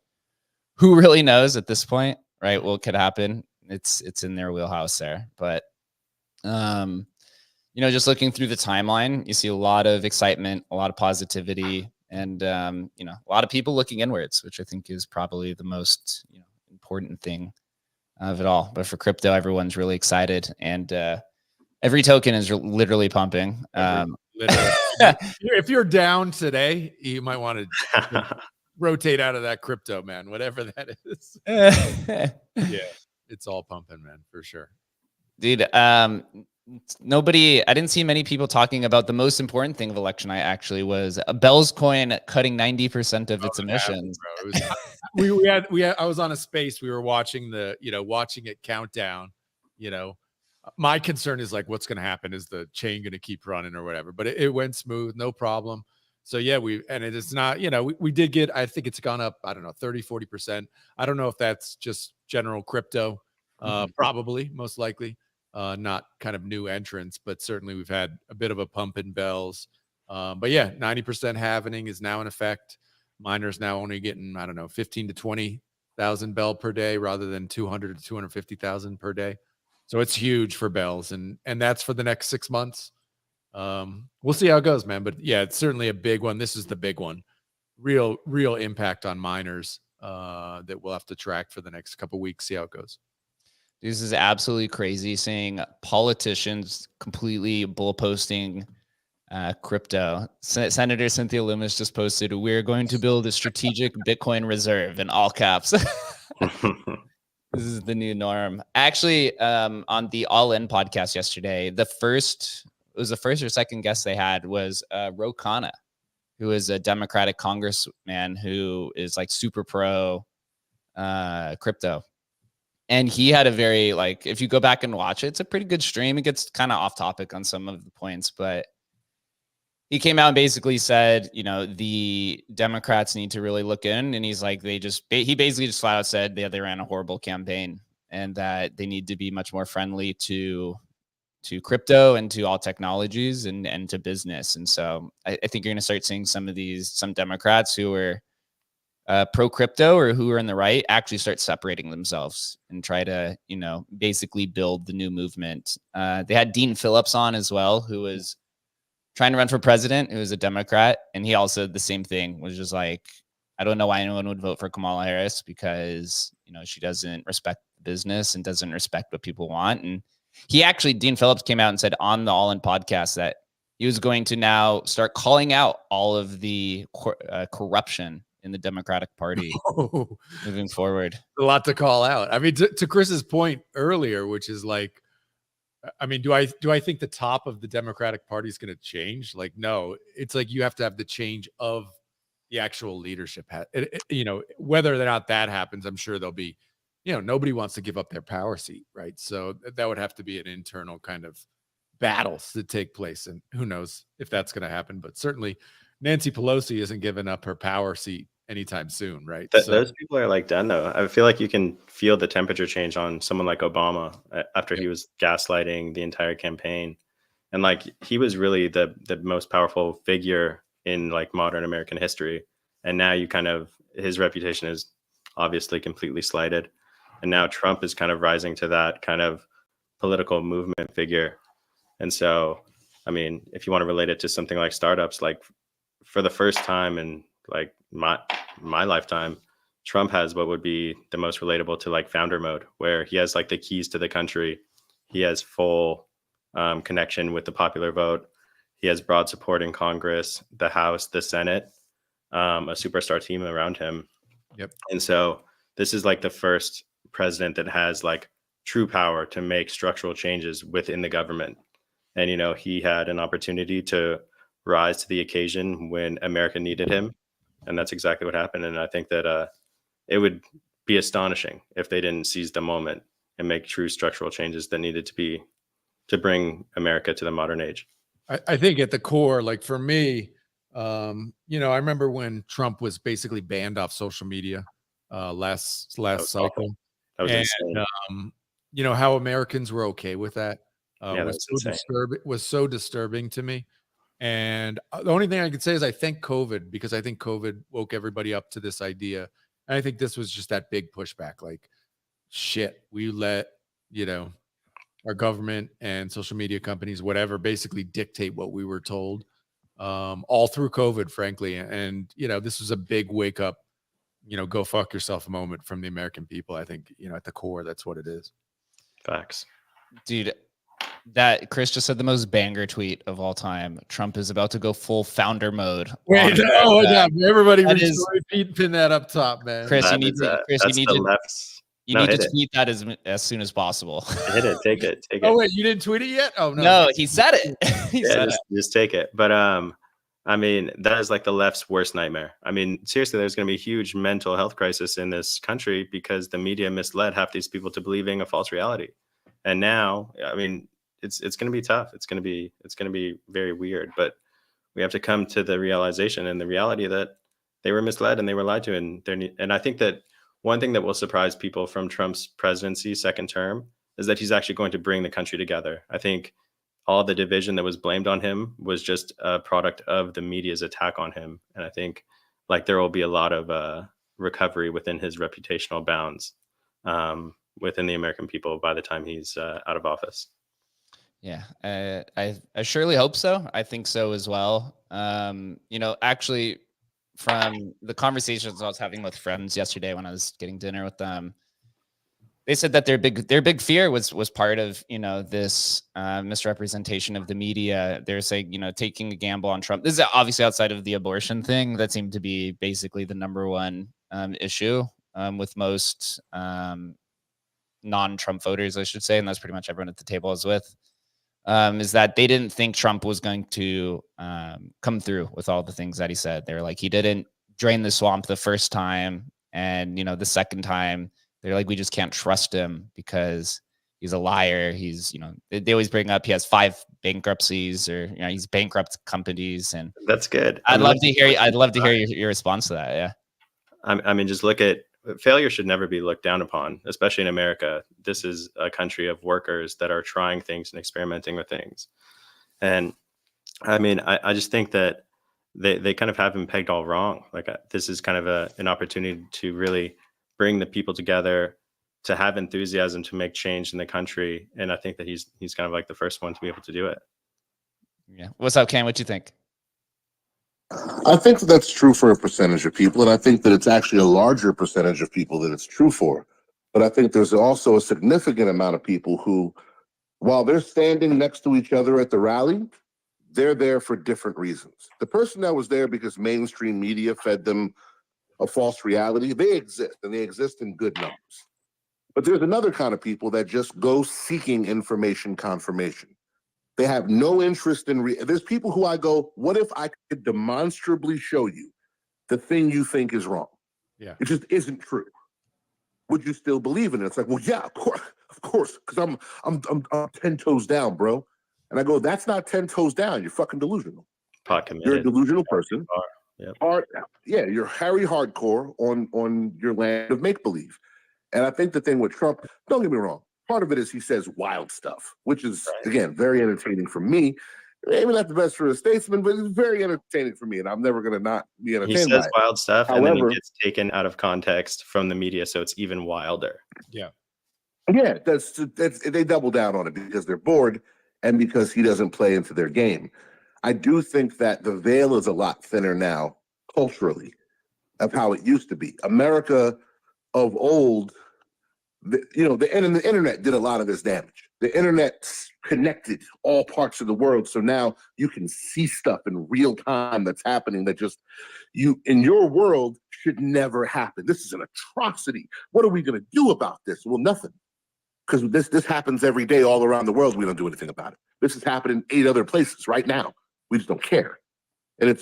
S1: who really knows at this point, right? What could happen? It's in their wheelhouse there. But just looking through the timeline, you see a lot of excitement, a lot of positivity, and a lot of people looking inwards, which I think is probably the most important thing of it all. But for crypto, everyone's really excited, and every token is literally pumping.
S3: If you're down today, you might want to rotate out of that crypto, man, whatever that is. Yeah, it's all pumping, man, for sure.
S1: Dude, I didn't see many people talking about the most important thing of election night actually was Bell's coin cutting 90% of its emissions.
S3: I was on a space, we were watching watching it count down. My concern is like, what's going to happen? Is the chain going to keep running or whatever? But it went smooth, no problem. So yeah, it is not, we did get, I think it's gone up, I don't know, 30, 40%. I don't know if that's just general crypto, probably, most likely, not kind of new entrants, but certainly we've had a bit of a pump in Bells. But yeah, 90% halvening is now in effect. Miners now only getting, I don't know, 15 to 20,000 Bell per day rather than 200 to 250,000 per day. So it's huge for Bells, and that's for the next 6 months. We'll see how it goes, man. But yeah, it's certainly a big one. This is the big one. Real impact on miners that we'll have to track for the next couple of weeks, see how it goes.
S1: This is absolutely crazy seeing politicians completely bull posting crypto. Senator Cynthia Lummis just posted, "We're going to build a strategic Bitcoin reserve," in all caps. This is the new norm. Actually, on the All In podcast yesterday, it was the first or second guest they had was Ro Khanna, who is a Democratic congressman who is like super pro crypto. And he had a very, like, if you go back and watch it, it's a pretty good stream. It gets kind of off topic on some of the points, but he came out and basically said, you know, the Democrats need to really look in. And he's like, he basically just flat out said they ran a horrible campaign and that they need to be much more friendly to crypto and to all technologies and to business. And so I think you're going to start seeing some Democrats who are pro crypto or who are in the right actually start separating themselves and try to, you know, basically build the new movement. They had Dean Phillips on as well, who was trying to run for president, who was a Democrat. And he also the same thing, was just like, I don't know why anyone would vote for Kamala Harris because, you know, she doesn't respect business and doesn't respect what people want. And Dean Phillips came out and said on the All In podcast that he was going to now start calling out all of the corruption in the Democratic Party moving forward.
S3: A lot to call out. I mean, to Chris's point earlier, which is like, I mean, do I think the top of the Democratic Party is going to change? Like, no, it's like you have to have the change of the actual leadership. You know, whether or not that happens, I'm sure there'll be, you know, nobody wants to give up their power seat, right? So that would have to be an internal kind of battles to take place. And who knows if that's going to happen, but certainly Nancy Pelosi isn't giving up her power seat anytime soon, right?
S2: Those people are like done though. I feel like you can feel the temperature change on someone like Obama after he was gaslighting the entire campaign. And like, he was really the most powerful figure in like modern American history. And now his reputation is obviously completely slighted. And now Trump is kind of rising to that kind of political movement figure. And so, I mean, if you want to relate it to something like startups, like for the first time in like my lifetime, Trump has what would be the most relatable to like founder mode, where he has like the keys to the country. He has full connection with the popular vote. He has broad support in Congress, the House, the Senate, a superstar team around him.
S3: Yep.
S2: And so this is like the first president that has like true power to make structural changes within the government. And, you know, he had an opportunity to rise to the occasion when America needed him. And that's exactly what happened. And I think that it would be astonishing if they didn't seize the moment and make true structural changes that needed to be to bring America to the modern age.
S3: I think at the core, like for me, you know, I remember when Trump was basically banned off social media last cycle.
S2: Awful. That was insane.
S3: You know, how Americans were okay with that was so disturbing to me. And the only thing I could say is I thank COVID, because I think COVID woke everybody up to this idea. And I think this was just that big pushback. Like, shit, we let, you know, our government and social media companies, whatever, basically dictate what we were told all through COVID, frankly. And, you know, this was a big wake up, you know, go fuck yourself moment from the American people. I think, you know, at the core, that's what it is.
S2: Facts.
S1: Dude, that Chris just said the most banger tweet of all time. Trump is about to go full founder mode.
S3: Wait, yeah, everybody pin that up top, man.
S1: Chris, you need to tweet that as soon as possible.
S2: Hit it, take it.
S3: Oh wait, you didn't tweet it yet? Oh no.
S1: No, he said it.
S2: Just take it. But I mean, that is like the left's worst nightmare. I mean, seriously, there's going to be a huge mental health crisis in this country because the media misled half these people to believing a false reality. And now, I mean, it's going to be tough. It's going to be very weird, but we have to come to the realization and the reality that they were misled and they were lied to. And I think that one thing that will surprise people from Trump's presidency second term is that he's actually going to bring the country together. I think all the division that was blamed on him was just a product of the media's attack on him. And I think like there will be a lot of recovery within his reputational bounds within the American people by the time he's out of office.
S1: Yeah, I surely hope so. I think so as well. You know, actually, from the conversations I was having with friends yesterday when I was getting dinner with them, they said that their big fear was part of, you know, this misrepresentation of the media. They're saying, you know, taking a gamble on Trump. This is obviously outside of the abortion thing. That seemed to be basically the number one issue with most non-Trump voters, I should say, and that's pretty much everyone at the table I was with. Is that they didn't think Trump was going to come through with all the things that he said. They were like, he didn't drain the swamp the first time. And, you know, the second time, they're like, we just can't trust him because he's a liar. He's, they always bring up he has 5 bankruptcies, or he's bankrupt companies. And
S2: that's good.
S1: I'd love to hear your response to that. Yeah.
S2: I mean, just look at failure should never be looked down upon, especially in America. This is a country of workers that are trying things and experimenting with things. And I mean, I just think that they kind of have him pegged all wrong. Like this is kind of an opportunity to really bring the people together, to have enthusiasm, to make change in the country. And I think that he's kind of like the first one to be able to do it.
S1: Yeah. What's up, Ken? What you think?
S4: I think that's true for a percentage of people, and I think that it's actually a larger percentage of people that it's true for. But I think there's also a significant amount of people who, while they're standing next to each other at the rally, they're there for different reasons. The person that was there because mainstream media fed them a false reality, they exist, and they exist in good numbers. But there's another kind of people that just go seeking information confirmation. They have no interest in there's people who I go, what if I could demonstrably show you the thing you think is wrong?
S3: Yeah.
S4: It just isn't true. Would you still believe in it? It's like, well, yeah, of course, because I'm 10 toes down, bro. And I go, that's not 10 toes down. You're fucking delusional.
S2: Pot committed.
S4: You're a delusional person.
S2: Yep.
S4: You're Harry Hardcore on your land of make-believe. And I think the thing with Trump, don't get me wrong, part of it is he says wild stuff, which is, again, very entertaining for me. Maybe not the best for a statesman, but it's very entertaining for me, and I'm never going to not be entertained by it.
S2: He says wild stuff, however, and then he gets taken out of context from the media, so it's even wilder.
S3: Yeah.
S4: Yeah, that's they double down on it because they're bored and because he doesn't play into their game. I do think that the veil is a lot thinner now, culturally, of how it used to be. America of old, the internet did a lot of this damage. The internet connected all parts of the world, so now you can see stuff in real time that's happening that just in your world should never happen. This is an atrocity. What are we going to do about this? Well, nothing, because this happens every day all around the world. We don't do anything about it. This is happening in 8 other places right now. We just don't care. And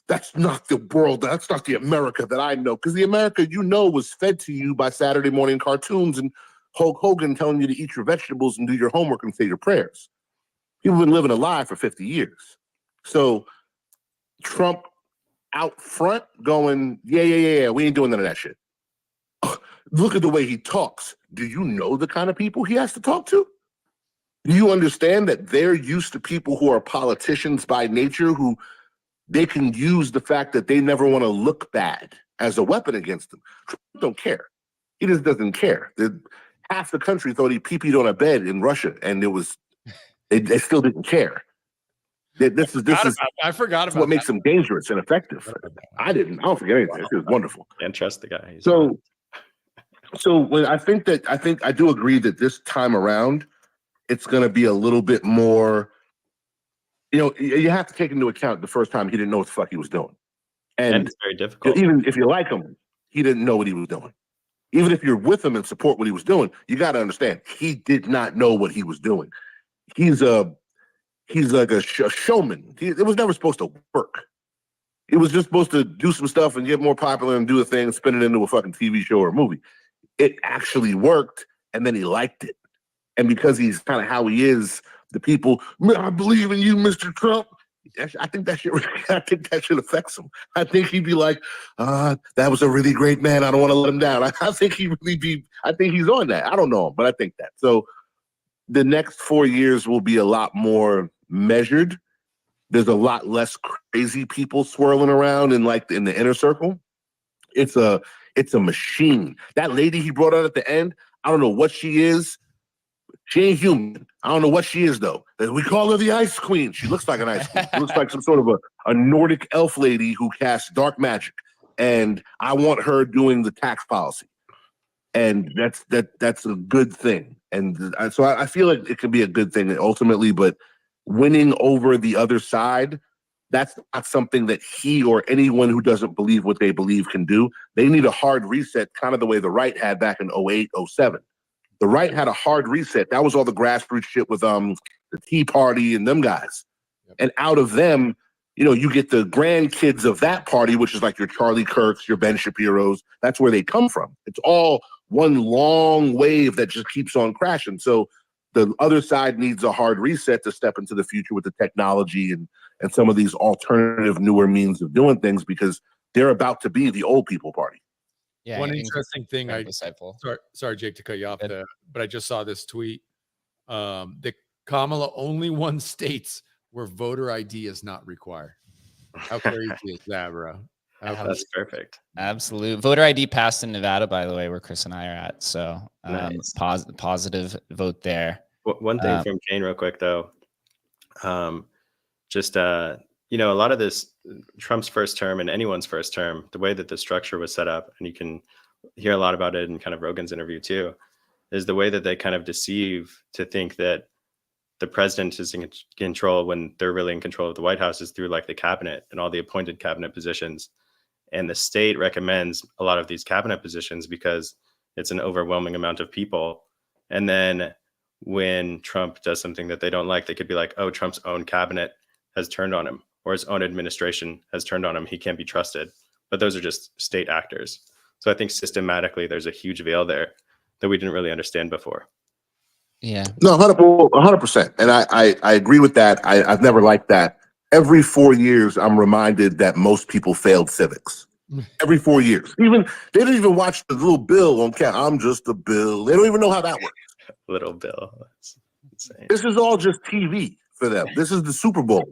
S4: that's not the world. That's not the America that I know. Because the America was fed to you by Saturday morning cartoons and Hulk Hogan telling you to eat your vegetables and do your homework and say your prayers. People have been living a lie for 50 years. So Trump out front going, yeah, we ain't doing none of that shit. Look at the way he talks. Do you know the kind of people he has to talk to? Do you understand that they're used to people who are politicians by nature, who they can use the fact that they never want to look bad as a weapon against them? Trump don't care. He just doesn't care. Half the country thought he pee-peed on a bed in Russia, and they still didn't care.
S3: I forgot about
S4: what makes him dangerous and effective. I don't forget anything. This is wonderful.
S2: Can't trust the guy.
S4: So when I do agree that this time around, it's going to be a little bit more, you have to take into account the first time he didn't know what the fuck he was doing. And
S2: it's very difficult.
S4: Even if you like him, he didn't know what he was doing. Even if you're with him and support what he was doing, you got to understand, he did not know what he was doing. He's like a showman. It was never supposed to work. He was just supposed to do some stuff and get more popular and do a thing, spin it into a fucking TV show or a movie. It actually worked, and then he liked it. And because he's kind of how he is, the people, I believe in you, Mr. Trump. I think that should affect him. I think he'd be like, that was a really great man. I don't want to let him down. I think he's on that. I don't know him, but I think that. So the next 4 years will be a lot more measured. There's a lot less crazy people swirling around in the inner circle. It's a machine. That lady he brought out at the end, I don't know what she is. She ain't human. I don't know what she is, though. We call her the Ice Queen. She looks like an ice queen. She looks like some sort of a Nordic elf lady who casts dark magic. And I want her doing the tax policy. And that's a good thing. And so I feel like it can be a good thing ultimately, but winning over the other side, that's not something that he or anyone who doesn't believe what they believe can do. They need a hard reset, kind of the way the right had back in 08, 07. The right had a hard reset. That was all the grassroots shit with the Tea Party and them guys. Yep. And out of them, you get the grandkids of that party, which is like your Charlie Kirks, your Ben Shapiro's. That's where they come from. It's all one long wave that just keeps on crashing. So the other side needs a hard reset to step into the future with the technology and some of these alternative, newer means of doing things, because they're about to be the old people party.
S1: Yeah.
S3: One interesting thing,
S1: insightful.
S3: sorry, Jake, to cut you off there, but I just saw this tweet that Kamala only won states where voter ID is not required. How crazy is that, bro?
S2: That's perfect.
S1: Absolute voter ID passed in Nevada, by the way, where Chris and I are at. So
S2: Nice.
S1: positive vote there.
S2: One thing from Kane real quick though, you know, a lot of this Trump's first term and anyone's first term, the way that the structure was set up, and you can hear a lot about it in kind of Rogan's interview too, is the way that they kind of deceive to think that the president is in control when they're really in control of the White House is through like the cabinet and all the appointed cabinet positions. And the state recommends a lot of these cabinet positions because it's an overwhelming amount of people. And then when Trump does something that they don't like, they could be like, oh, Trump's own cabinet has turned on him, or his own administration has turned on him. He can't be trusted. But those are just state actors. So I think systematically there's a huge veil there that we didn't really understand before.
S1: Yeah.
S4: No, 100%. And I agree with that. I've never liked that. Every 4 years, I'm reminded that most people failed civics. Every 4 years. Even they don't even watch the little bill on count. I'm just a bill. They don't even know how that works.
S2: Little bill. That's insane.
S4: This is all just TV for them. This is the Super Bowl.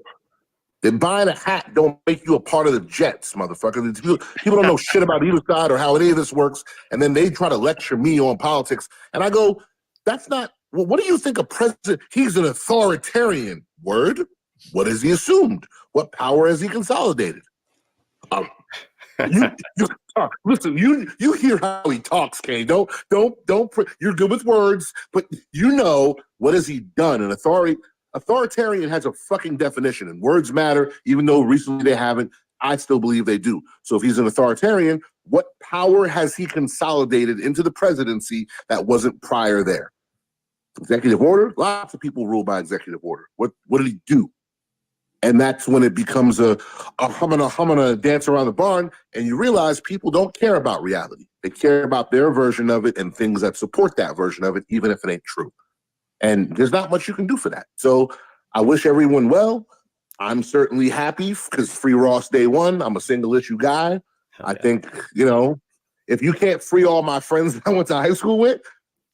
S4: Then buying a hat don't make you a part of the Jets, motherfucker. People don't know shit about either side or how any of this works. And then they try to lecture me on politics. And I go, that's not, well, what do you think a president, he's an authoritarian. Word? What has he assumed? What power has he consolidated? Listen, you hear how he talks, Kane. Don't. You're good with words, but you know what has he done? An authoritarian has a fucking definition, and words matter. Even though recently they haven't, I still believe they do. So if he's an authoritarian, what power has he consolidated into the presidency that wasn't prior there? Executive order. Lots of people rule by executive order. What did he do? And that's when it becomes a I'm gonna dance around the barn, and you realize people don't care about reality. They care about their version of it and things that support that version of it, even if it ain't true. And there's not much you can do for that. So I wish everyone well. I'm certainly happy because free Ross day one. I'm a single issue guy. I think, you know, if you can't free all my friends that I went to high school with,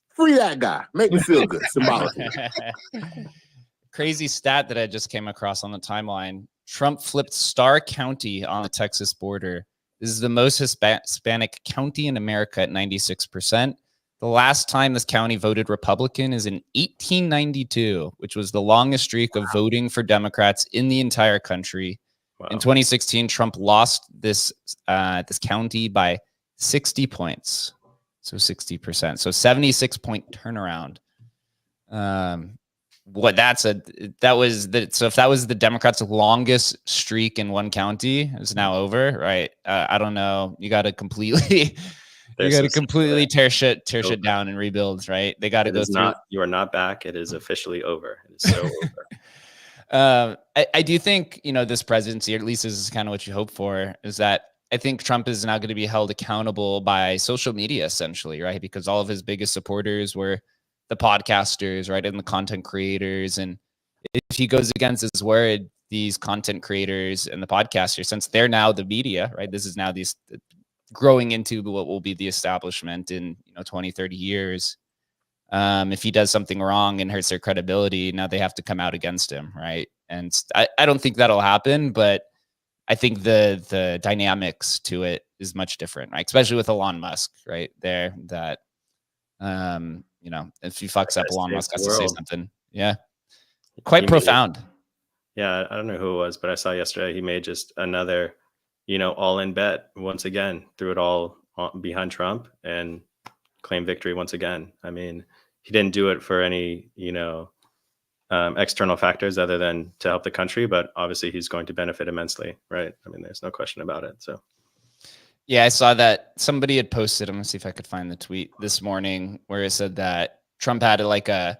S4: free that guy. Make me feel good, symbolically.
S1: Crazy stat that I just came across on the timeline. Trump flipped Starr County on the Texas border. This is the most Hispanic county in America at 96%. The last time this county voted Republican is in 1892, which was the longest streak of voting for Democrats in the entire country. Wow. In 2016, Trump lost this county by 60 points. So 60%. So 76-point turnaround. So if that was the Democrats' longest streak in one county, it's now over, right? I don't know. You got to completely, tear shit down and rebuild, right? They got to go through.
S2: You are not back. It is officially over. It is so over.
S1: I do think, you know, this presidency, or at least this is kind of what you hope for, is that I think Trump is now going to be held accountable by social media, essentially, right? Because all of his biggest supporters were the podcasters, right, and the content creators. And if he goes against his word, these content creators and the podcasters, since they're now the media, right, this is now these growing into what will be the establishment in 20, 30 years. If he does something wrong and hurts their credibility, now they have to come out against him, right? And I don't think that'll happen, but I think the dynamics to it is much different, right? Especially with Elon Musk, right there, that if he fucks up, Elon Musk has to say something. Yeah. Quite profound.
S2: Yeah. I don't know who it was, but I saw yesterday he made just another, all-in bet once again, threw it all behind Trump and claimed victory once again. I mean, he didn't do it for any, external factors other than to help the country, but obviously he's going to benefit immensely, right? I mean, there's no question about it. So.
S1: Yeah, I saw that somebody had posted, I'm going to see if I could find the tweet this morning, where it said that Trump had like a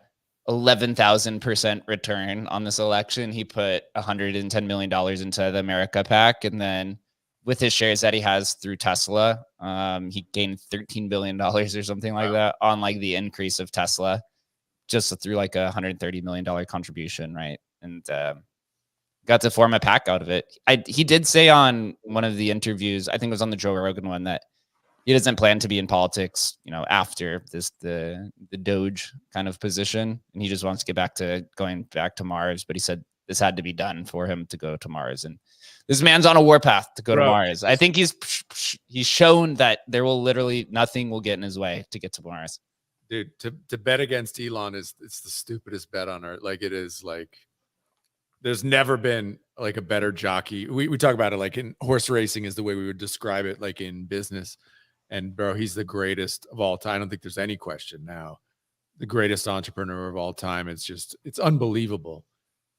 S1: 11,000% return on this election. He put $110 million into the America PAC, and then with his shares that he has through Tesla. He gained $13 billion or something like that on like the increase of Tesla, just through like $130 million contribution, right? And got to form a pack out of it. He did say on one of the interviews, I think it was on the Joe Rogan one, that he doesn't plan to be in politics, after the Doge kind of position, and he just wants to get back to going back to Mars. But he said this had to be done for him to go to Mars, and this man's on a warpath to go to Mars. I think he's shown that there will literally nothing will get in his way to get to Mars.
S3: Dude, to bet against Elon it's the stupidest bet on earth. Like, it is like, there's never been like a better jockey. We talk about it like in horse racing is the way we would describe it, like in business. And bro, he's the greatest of all time. I don't think there's any question now. The greatest entrepreneur of all time. It's unbelievable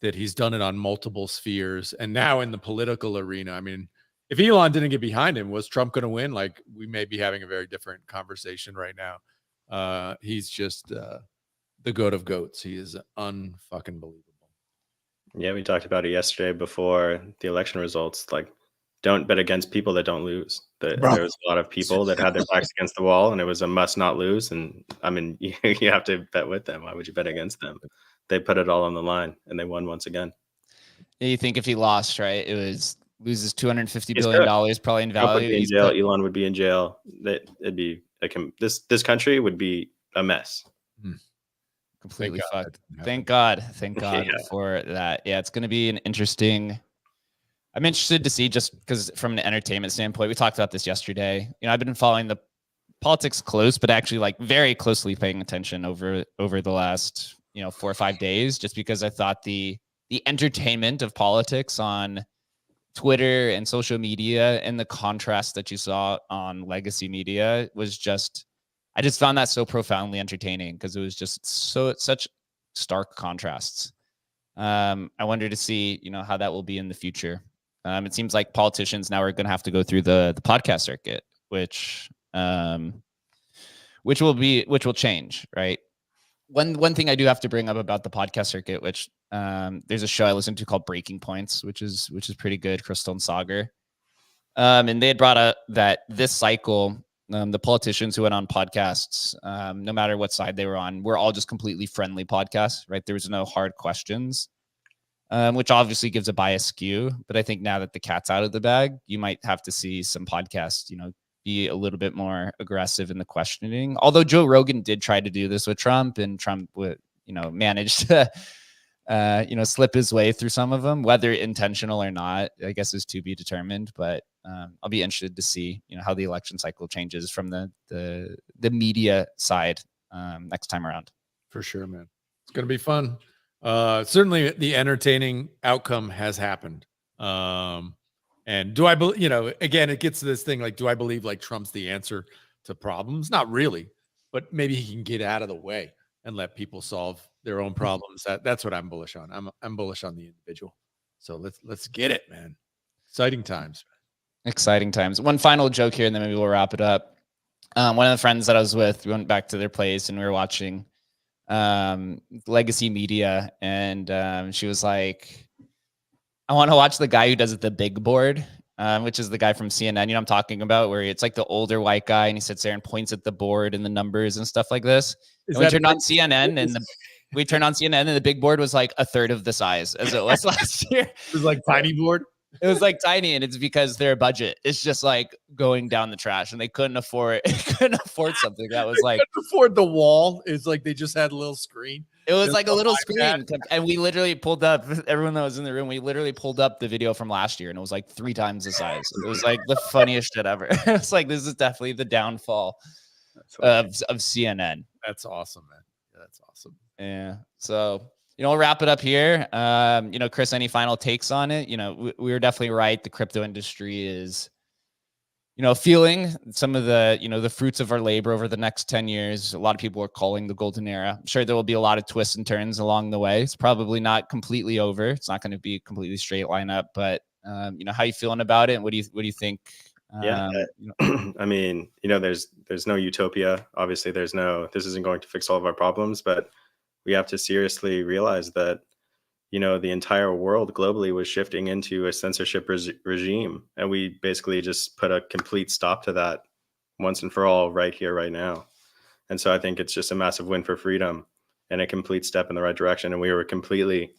S3: that he's done it on multiple spheres. And now in the political arena, I mean, if Elon didn't get behind him, was Trump going to win? Like, we may be having a very different conversation right now. He's just the goat of goats. He is unfucking believable.
S2: Yeah, we talked about it yesterday before the election results. Like, don't bet against people that don't lose. There was a lot of people that had their backs against the wall, and it was a must not lose. And I mean, you have to bet with them. Why would you bet against them? They put it all on the line, and they won once again.
S1: You think if he lost, right, loses $250 billion probably in value.
S2: Would be in jail. Elon would be in jail. It'd be like this country would be a mess.
S1: Completely fucked. Thank God for that. Yeah, it's going to be an interesting. I'm interested to see, just because from an entertainment standpoint, we talked about this yesterday. I've been following the politics close, but actually like very closely paying attention over the last 4 or 5 days, just because I thought the entertainment of politics on Twitter and social media and the contrast that you saw on legacy media was just. I just found that so profoundly entertaining because it was just such stark contrasts. I wonder to see, how that will be in the future. It seems like politicians now are going to have to go through the podcast circuit, which will change, right? One thing I do have to bring up about the podcast circuit, which there's a show I listen to called Breaking Points, which is pretty good, Crystal and Sagar. And they had brought up that this cycle, the politicians who went on podcasts, no matter what side they were on, were all just completely friendly podcasts, right? There was no hard questions, which obviously gives a bias skew. But I think now that the cat's out of the bag, you might have to see some podcasts, be a little bit more aggressive in the questioning. Although Joe Rogan did try to do this with Trump, and Trump would, managed to, slip his way through some of them, whether intentional or not, I guess is to be determined. But I'll be interested to see, how the election cycle changes from the media side next time around.
S3: For sure, man. It's going to be fun. Certainly the entertaining outcome has happened. And do I believe, again, it gets to this thing, like, do I believe like Trump's the answer to problems? Not really, but maybe he can get out of the way and let people solve their own problems. That's what I'm bullish on. I'm bullish on the individual. So let's get it, man. Exciting times.
S1: Exciting times. One final joke here, and then maybe we'll wrap it up. One of the friends that I was with, we went back to their place and we were watching legacy media, and she was like, I want to watch the guy who does the big board, which is the guy from CNN, I'm talking about, where it's like the older white guy and he sits there and points at the board and the numbers and stuff like this. We turned on CNN and the big board was like a third of the size as it was last year.
S3: It was like tiny board.
S1: It was like tiny, and it's because their budget is just like going down the trash, and they couldn't afford something that was like
S3: couldn't afford the wall. It's like they just had a little screen.
S1: It was like a little screen, and we literally pulled up, everyone that was in the room, we literally pulled up the video from last year, and it was like 3 times the size. It was like the funniest shit ever. It's like, this is definitely the downfall of CNN.
S3: That's awesome, man. Yeah, that's awesome.
S1: Yeah. So, we'll wrap it up here. Chris, any final takes on it? We were definitely right. The crypto industry is, feeling some of the, the fruits of our labor over the next 10 years. A lot of people are calling the golden era. I'm sure there will be a lot of twists and turns along the way. It's probably not completely over. It's not going to be a completely straight line up, but how you feeling about it? What do you think?
S2: I mean, there's no utopia. Obviously this isn't going to fix all of our problems, but we have to seriously realize that, the entire world globally was shifting into a censorship regime. And we basically just put a complete stop to that once and for all right here, right now. And so I think it's just a massive win for freedom and a complete step in the right direction. And we were completely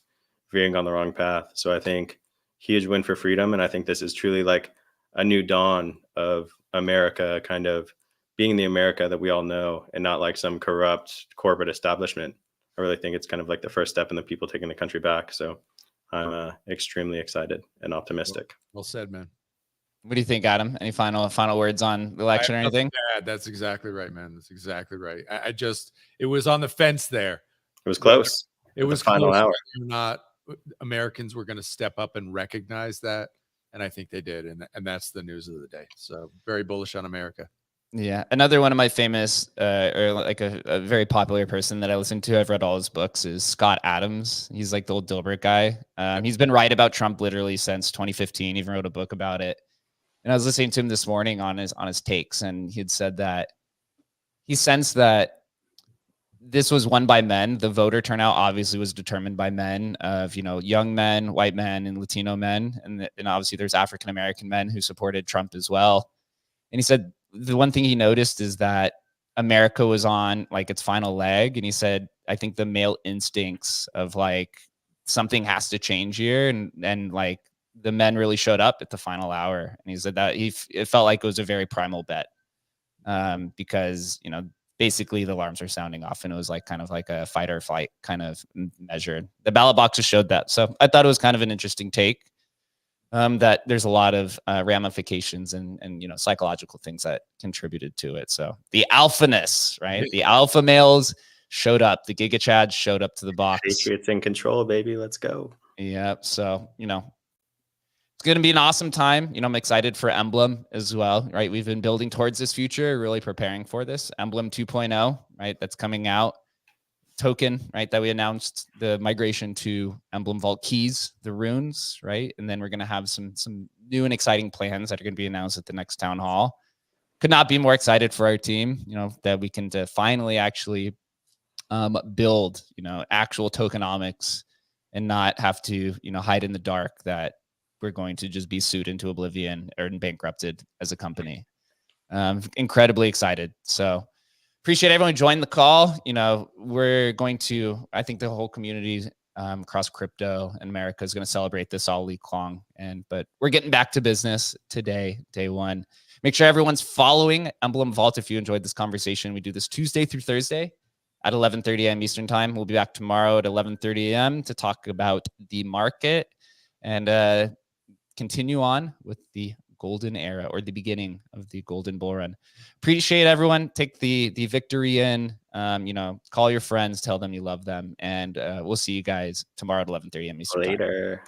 S2: veering on the wrong path. So I think huge win for freedom. And I think this is truly like a new dawn of America kind of being the America that we all know and not like some corrupt corporate establishment. I really think it's kind of like the first step in the people taking the country back. So I'm extremely excited and optimistic.
S3: Well said, man.
S1: What do you think, Adam? Any final words on the election or anything?
S3: That's exactly right, man. That's exactly right. It was on the fence there.
S2: It was close.
S3: It was
S2: the final hour.
S3: Americans were going to step up and recognize that. And I think they did. And that's the news of the day. So very bullish on America.
S1: Yeah. Another one of my famous or like a very popular person that I listen to, I've read all his books, is Scott Adams. He's like the old Dilbert guy. He's been right about Trump literally since 2015. He even wrote a book about it. And I was listening to him this morning on his takes, and he had said that he sensed that this was won by men. The voter turnout obviously was determined by men, of young men, white men, and Latino men, and obviously there's African American men who supported Trump as well. And he said the one thing he noticed is that America was on like its final leg, and he said, I think the male instincts of like something has to change here, and like the men really showed up at the final hour. And he said that it felt like it was a very primal bet, because basically the alarms are sounding off, and it was like kind of like a fight or flight kind of measure. The ballot boxes showed that. So I thought it was kind of an interesting take, that there's a lot of ramifications and psychological things that contributed to it. So the alphaness, right? The alpha males showed up. The Giga Chads showed up to the box.
S2: Patriots in control, baby. Let's go.
S1: Yeah. So, it's going to be an awesome time. I'm excited for Emblem as well, right? We've been building towards this future, really preparing for this. Emblem 2.0, right? That's coming out. Token, right? That we announced the migration to Emblem Vault keys, the runes, right? And then we're going to have some new and exciting plans that are going to be announced at the next town hall. Could not be more excited for our team, that we can finally actually build, actual tokenomics and not have to, hide in the dark that we're going to just be sued into oblivion or bankrupted as a company. Incredibly excited. So appreciate everyone joining the call. We're going to, I think the whole community across crypto in America is going to celebrate this all week long. But we're getting back to business today, day one. Make sure everyone's following Emblem Vault. If you enjoyed this conversation, we do this Tuesday through Thursday at 11:30 a.m. Eastern time. We'll be back tomorrow at 11:30 a.m. to talk about the market and continue on with the golden era, or the beginning of the golden bull run. Appreciate everyone. Take the victory in, call your friends, tell them you love them. And we'll see you guys tomorrow at 11:30 a.m. Eastern time.
S2: Later.